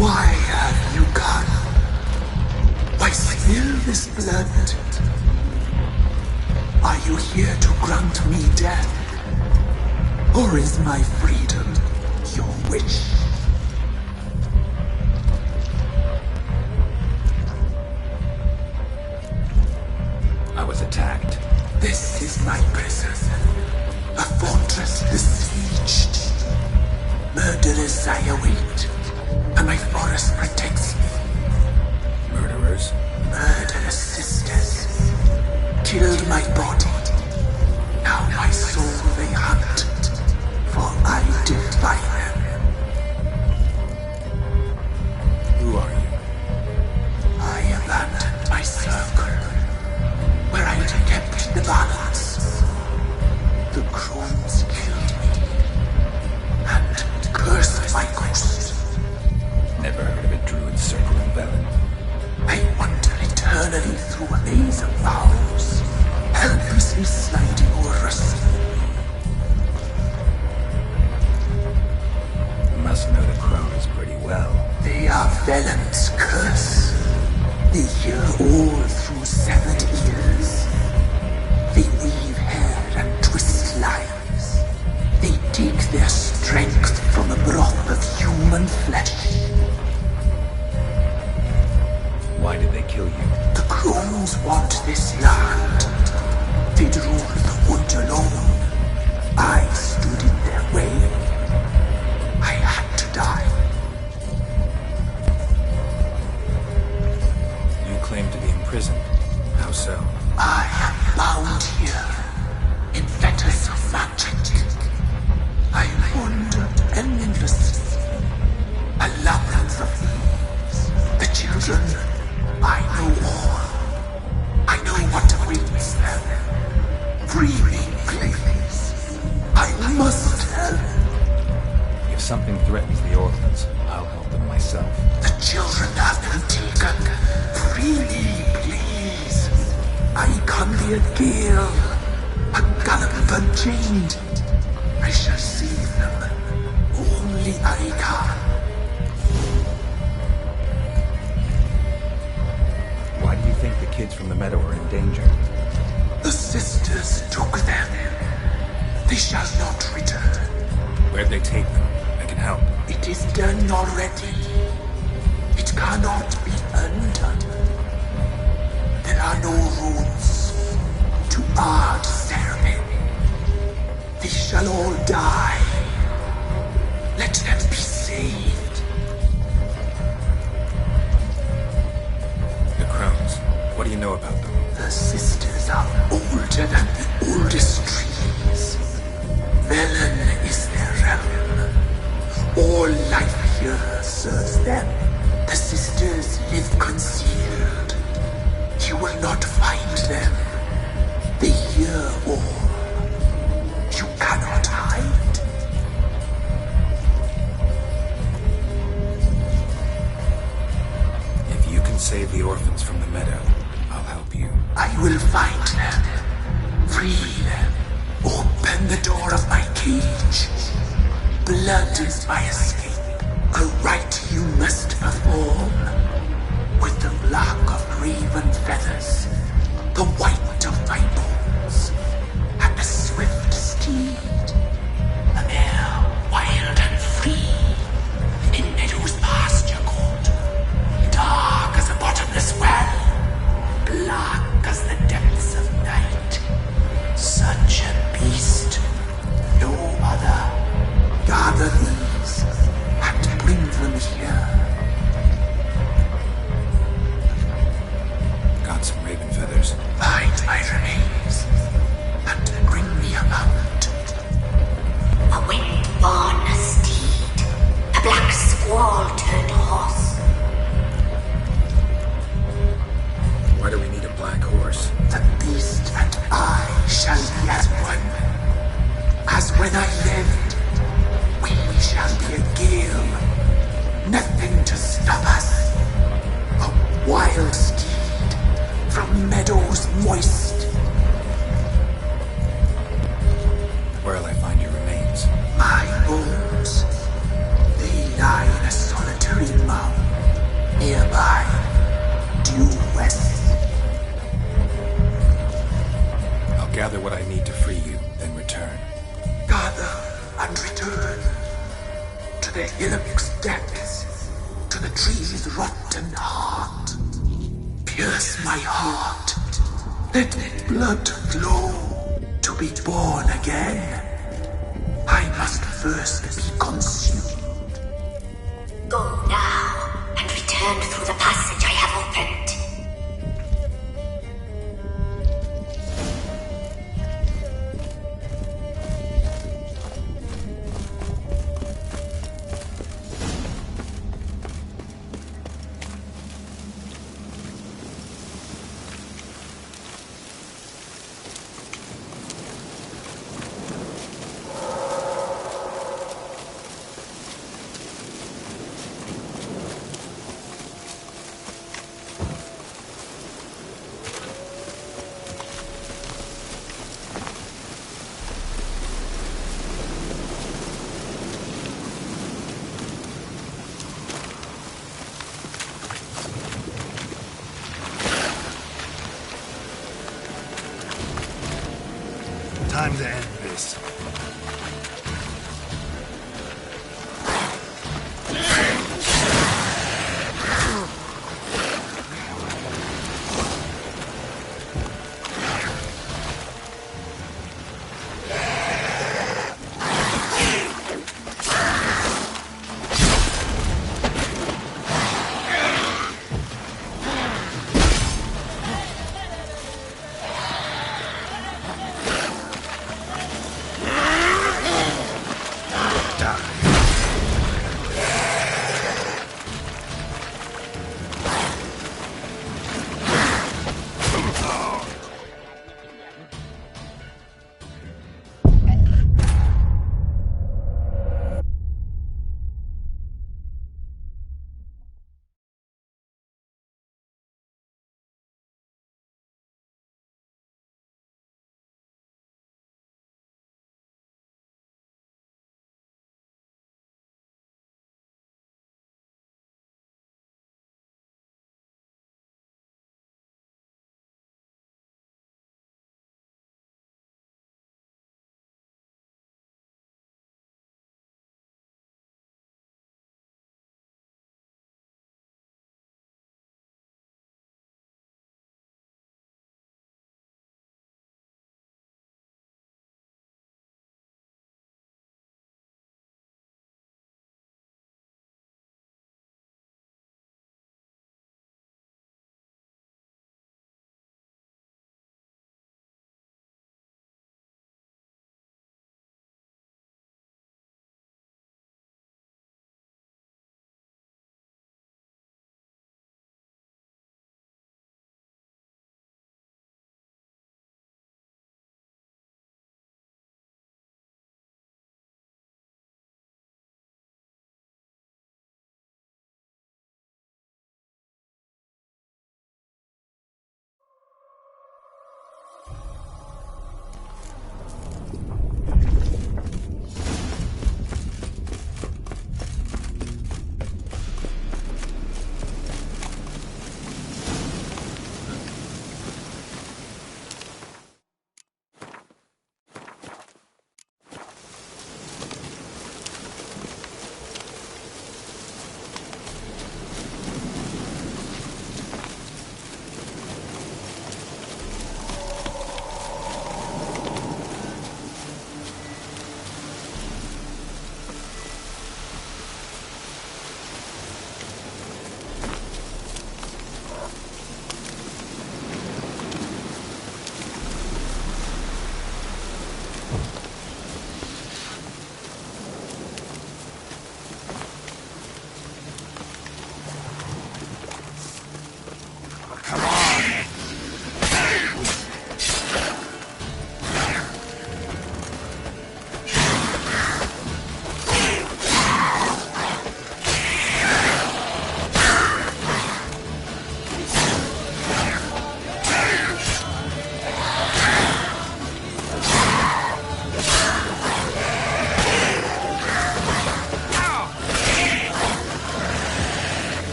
S16: Why have you come? Why spill this blood? Are you here to grant me death? Or is my freedom your wish?
S3: I was attacked.
S16: This is my prison. Murderers I await, and my forest protects me.
S3: Murderers?
S16: Murderous sisters killed my body. Now my soul they hunt, for I defy them.
S3: Who are you?
S16: I abandoned my circle, where I'd kept the balance. The crones killed me, and cursed my ghost.
S3: Never heard of a druid circle in Velen.
S16: I wander eternally through a maze of vows, helplessly sliding over a sea.
S3: You must know the crones pretty well.
S16: They are Velen's curse. They hear all through severed ears. They weave hair and twist lives. They take their strength from the broth of human flesh.
S3: Why did they kill you?
S16: The crones want this land. They'd rule the wood alone. I stood in their way. I had to die.
S3: You claim to be imprisoned. How so?
S16: I am bound here, in fetters of magic. I wandered endlessly, a labyrinth of leaves. The children, I know all. I know what awaits them. Free me, please. I must help.
S3: If something threatens the orphans, I'll help them myself.
S16: The children have been taken. Free me, please. I can be a gale, a gallop unchained. I shall save them. Only I can.
S3: Why do you think the kids from the meadow are in danger?
S16: The sisters took them. They shall not return.
S3: Where'd they take them? I can help.
S16: It is done already. It cannot be undone. There are no rules to our serving. They shall all die. Let them be saved.
S3: The crones. What do you know about them?
S16: The sisters are older than the oldest trees. Velen is their realm. All life here serves them. The sisters live concealed. You will not find them. They hear all. You cannot hide.
S3: If you can save the orphans from the meadow, I'll help you.
S16: I will find them. Free them. Open the door of my cage. Blood is my escape. A rite you must perform. With the black of raven feathers, the white of my bones, and a swift steed. A mare wild and free, in meadows pasture court, dark as a bottomless well, black as the depths of night. Such a beast, no other. Gather these and bring them here.
S3: Got some raven feathers.
S16: Find my remains and bring me a mount.
S19: A wind-born steed, a black squall turned horse.
S3: Why do we need a black horse?
S16: The beast and I shall be as one. As when I lived, we shall be a gale. Nothing to stop us. A wild steed from meadows moist.
S3: Where'll I find your remains?
S16: My bones, they lie in a solitary mound nearby, due west.
S3: I'll gather what I need to free you, then return.
S16: Gather and return to the hillock's depths, to the tree's rotten heart. Pierce my heart, let blood flow. To be born again, I must first be consumed.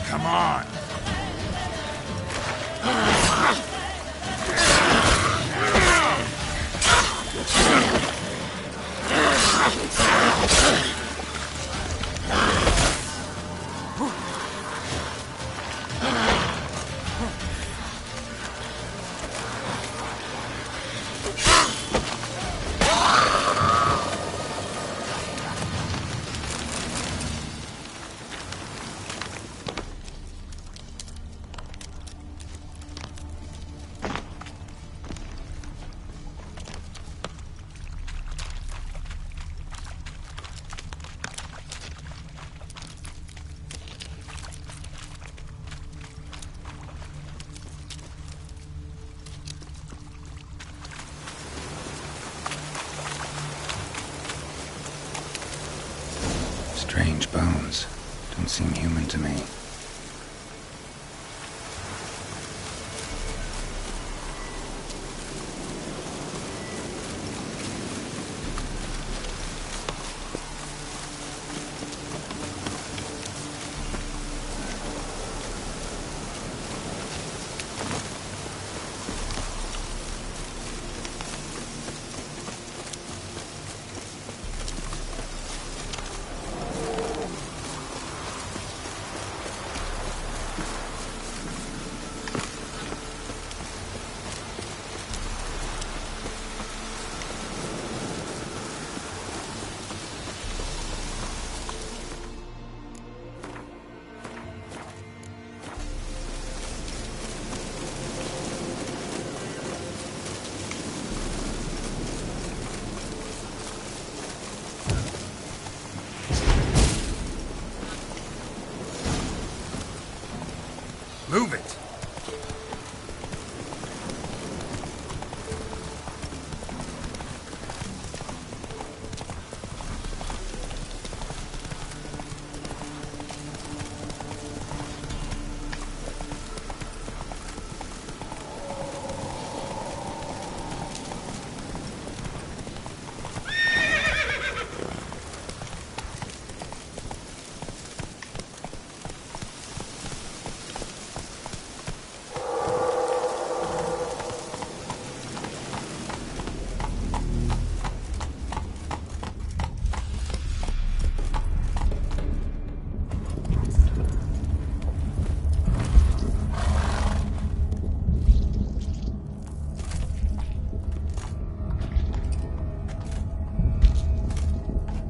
S3: Come on. Strange bones. Don't seem human to me. Move it!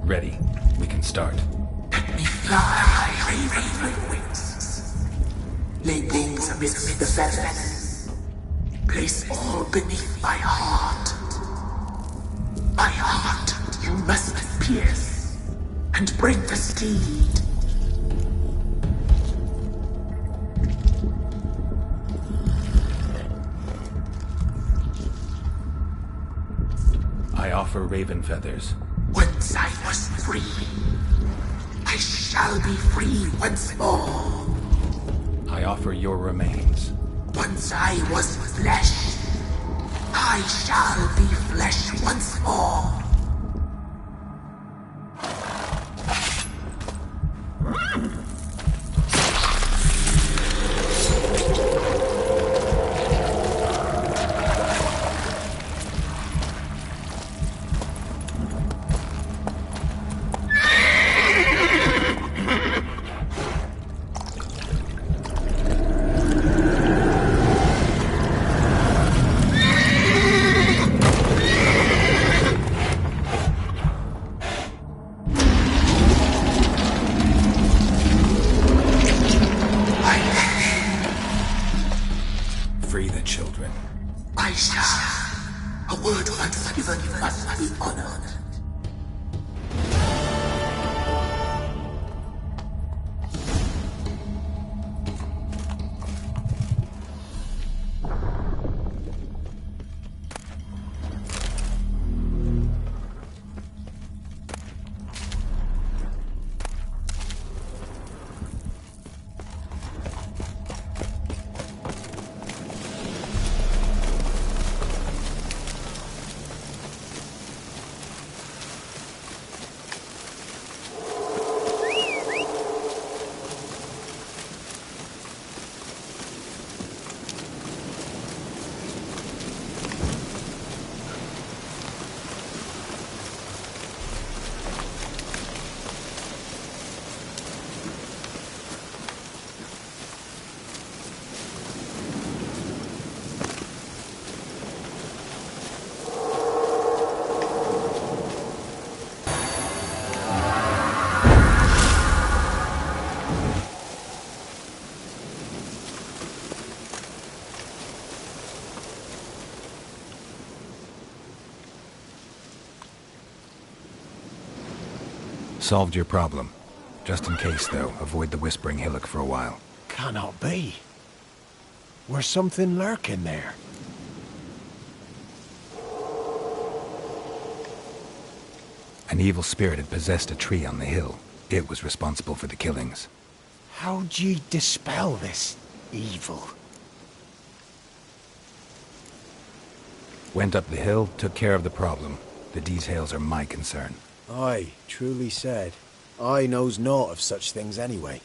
S3: Ready. We can start.
S16: Let me fly, raven wings. Lay wings amidst the feathers. Place all beneath my heart. My heart you must pierce, and bring the steed.
S3: I offer raven feathers.
S16: Once I was free, I shall be free once more.
S3: I offer your remains.
S16: Once I was flesh, I shall be flesh once more.
S3: Free the children.
S16: I shall. A word once given must be honored.
S3: Solved your problem. Just in case, though, avoid the Whispering Hillock for a while.
S20: Cannot be. Where's something lurking there?
S3: An evil spirit had possessed a tree on the hill. It was responsible for the killings.
S20: How'd ye dispel this evil?
S3: Went up the hill, took care of the problem. The details are my concern.
S20: Aye, truly said. I knows naught of such things anyway.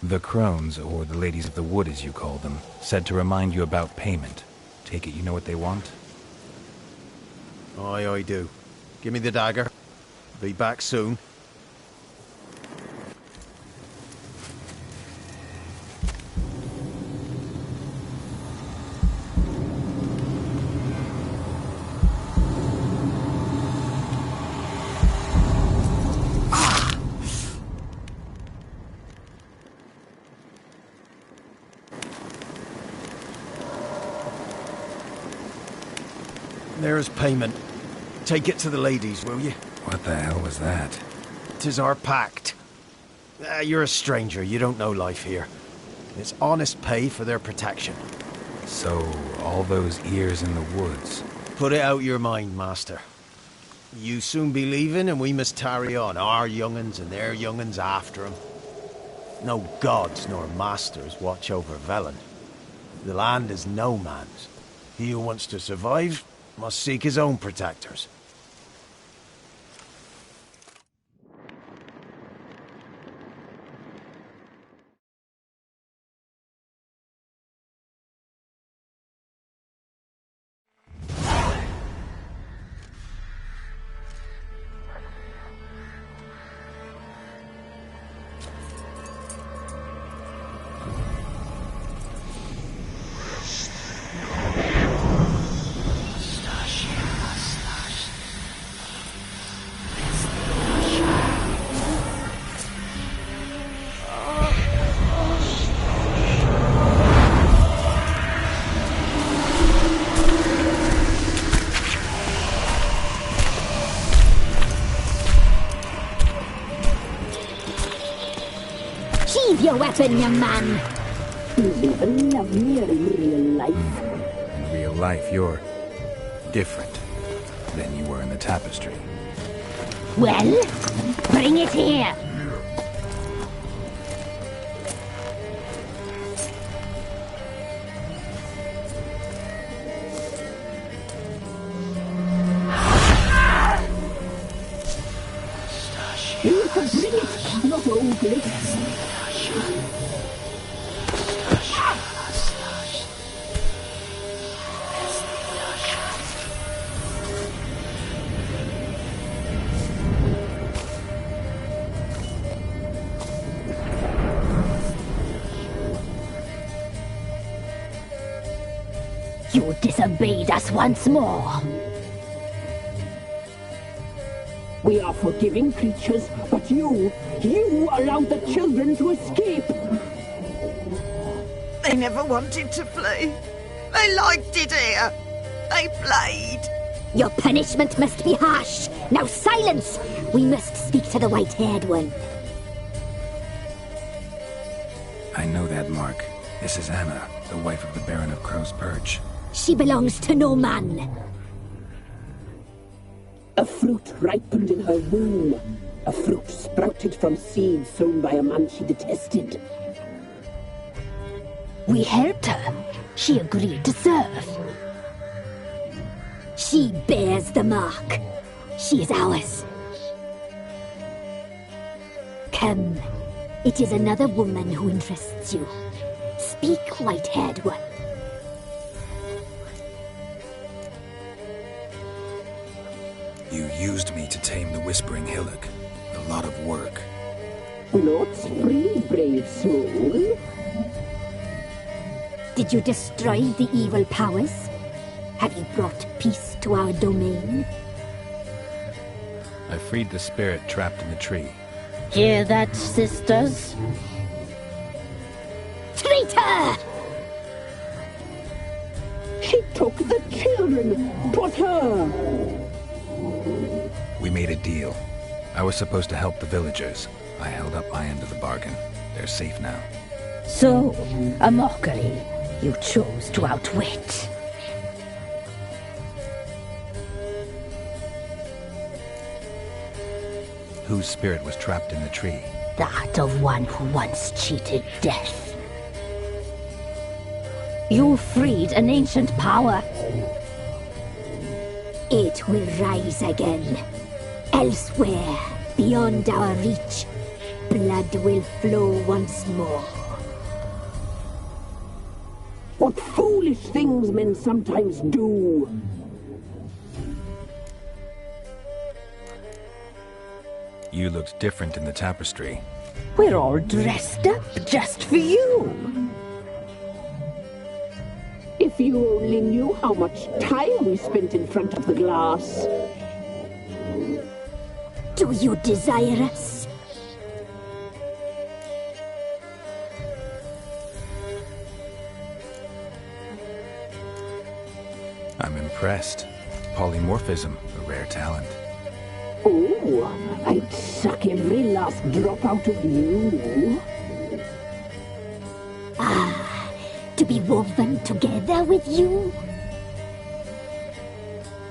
S3: The crones, or the ladies of the wood as you call them, said to remind you about payment. Take it you know what they want?
S20: Aye, I do. Give me the dagger. Be back soon. There's payment. Take it to the ladies, will you?
S3: What the hell was that?
S20: 'Tis our pact. You're a stranger, you don't know life here. It's honest pay for their protection.
S3: So, all those ears in the woods.
S20: Put it out your mind, master. You soon be leaving and we must tarry on, our young'uns and their young'uns after 'em. No gods nor masters watch over Velen. The land is no man's. He who wants to survive must seek his own protectors.
S19: Your weapon, young man.
S16: You even love me in real life.
S3: In real life, you're different than you were in the tapestry.
S19: Well, bring it here.
S16: You can bring it, not old lips.
S19: You disobeyed us once more.
S16: We are forgiving creatures, but you allowed the children to escape.
S21: They never wanted to flee. They liked it here. They played.
S19: Your punishment must be harsh. Now silence! We must speak to the white-haired one.
S3: I know that, Mark. This is Anna, the wife of the Baron of Crow's Perch.
S19: She belongs to no man.
S16: A fruit ripened in her womb. A fruit sprouted from seeds sown by a man she detested.
S19: We helped her. She agreed to serve. She bears the mark. She is ours. Come. It is another woman who interests you. Speak, white-haired one.
S3: You used me to tame the Whispering Hillock. A lot of work.
S16: Not free, brave soul.
S19: Did you destroy the evil powers? Have you brought peace to our domain?
S3: I freed the spirit trapped in the tree.
S16: Hear that, sisters?
S19: Traitor!
S16: She took the children. 'Twas her.
S3: We made a deal. I was supposed to help the villagers. I held up my end of the bargain. They're safe now.
S19: So, a mockery you chose to outwit.
S3: Whose spirit was trapped in the tree?
S19: That of one who once cheated death. You freed an ancient power. It will rise again. Elsewhere, beyond our reach, blood will flow once more.
S5: What foolish things men sometimes do!
S3: You looked different in the tapestry.
S19: We're all dressed up just for you.
S5: If you only knew how much time we spent in front of the glass.
S19: Do you desire us?
S3: I'm impressed. Polymorphism, a rare talent.
S5: Oh, I'd suck every last drop out of you.
S19: Ah, to be woven together with you?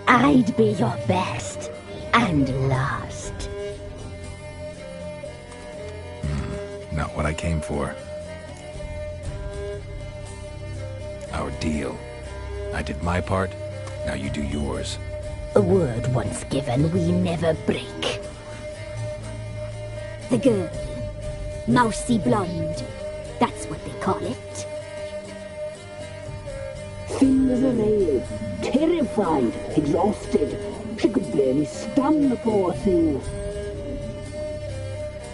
S19: I'd be your best and last.
S3: Not what I came for. Our deal. I did my part, now you do yours.
S19: A word once given, we never break. The girl. Mousy blonde. That's what they call it.
S5: Thin as a rail. Terrified. Exhausted. She could barely stand the poor thing.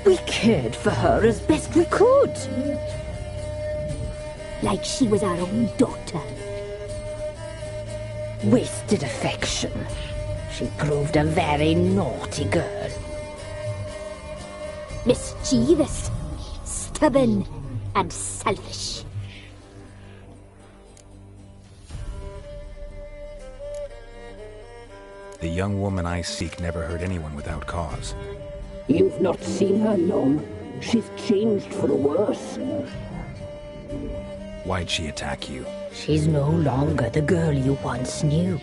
S19: We cared for her as best we could. Like she was our own daughter. Wasted affection. She proved a very naughty girl. Mischievous, stubborn, and selfish.
S3: The young woman I seek never hurt anyone without cause.
S5: You've not seen her long. She's changed for the worse.
S3: Why'd she attack you?
S19: She's no longer the girl you once knew.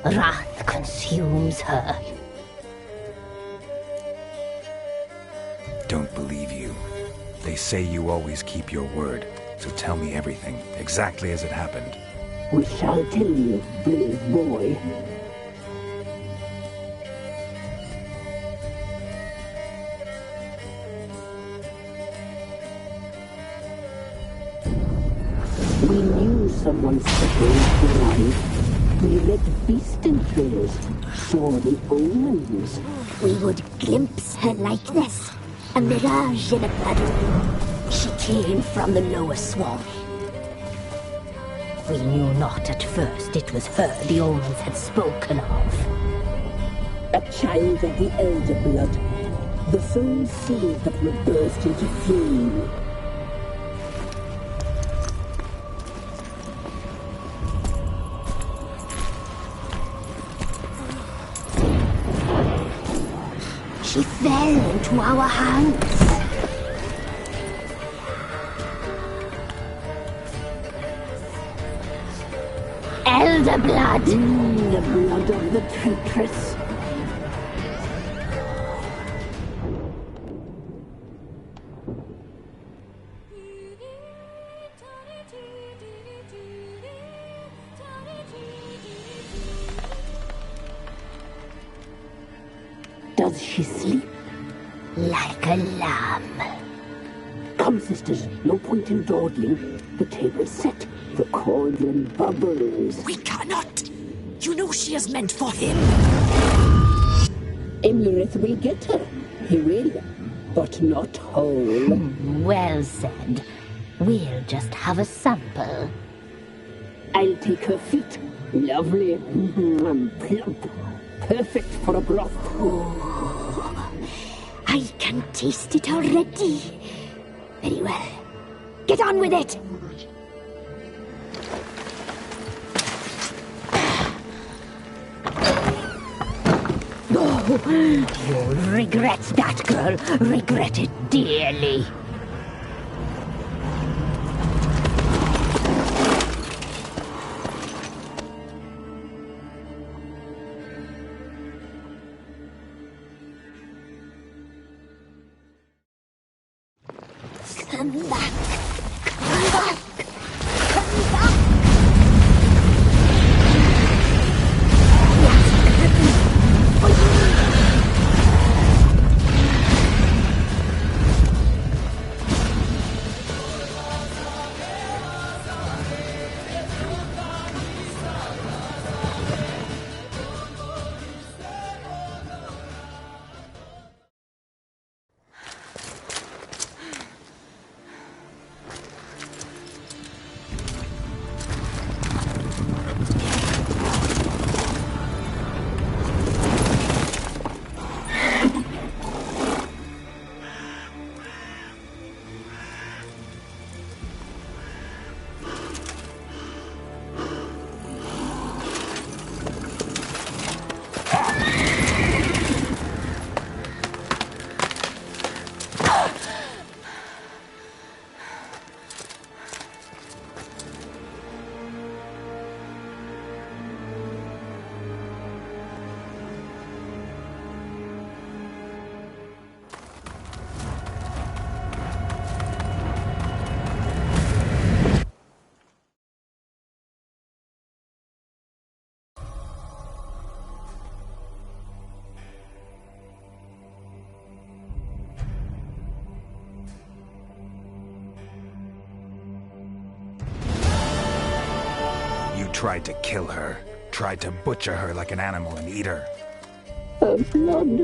S19: Wrath consumes her.
S3: Don't believe you. They say you always keep your word, so tell me everything, exactly as it happened.
S5: We shall tell you, brave boy. We knew someone special would arrive. We read beasting trails, saw the omens.
S19: We would glimpse her like this, a mirage in a puddle. She came from the lower swamp. We knew not at first it was her the omens had spoken of.
S5: A child of the elder blood, the soul seed that would burst into flame.
S19: She fell into our hands. Elder blood!
S5: The blood of the traitress. Does she sleep?
S19: Like a lamb.
S5: Come, sisters, no point in dawdling. The table's set. The cauldron bubbles.
S22: We cannot! You know she is meant for him!
S5: Imlerith will get her. He will. But not whole.
S19: Well said. We'll just have a sample.
S5: I'll take her feet. Lovely. Plump. Perfect for a broth.
S19: Oh, I can taste it already. Very well. Get on with it! You'll regret that, girl. Regret it dearly. Come back. Come back. Come back.
S3: Tried to kill her. Tried to butcher her like an animal and eat her.
S5: Her blood.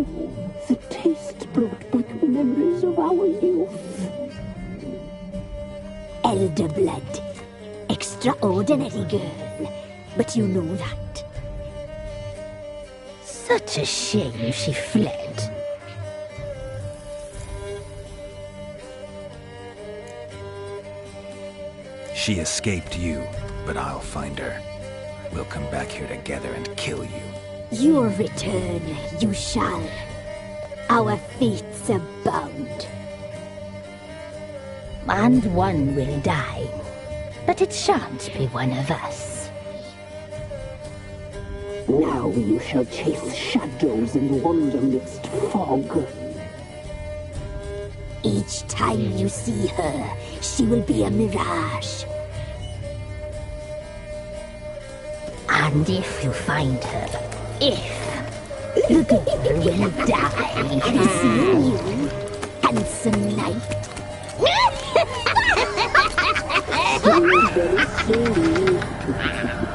S5: The taste brought back memories of our youth.
S19: Elder blood. Extraordinary girl. But you know that. Such a shame she fled.
S3: She escaped you, but I'll find her. We'll come back here together and kill you.
S19: Your return, you shall. Our fates are bound. And one will die, but it shan't be one of us.
S5: Now you shall chase shadows and wander midst fog.
S19: Each time you see her, she will be a mirage. And if you find her, the girl will die. See you, handsome knight.
S5: Very slowly.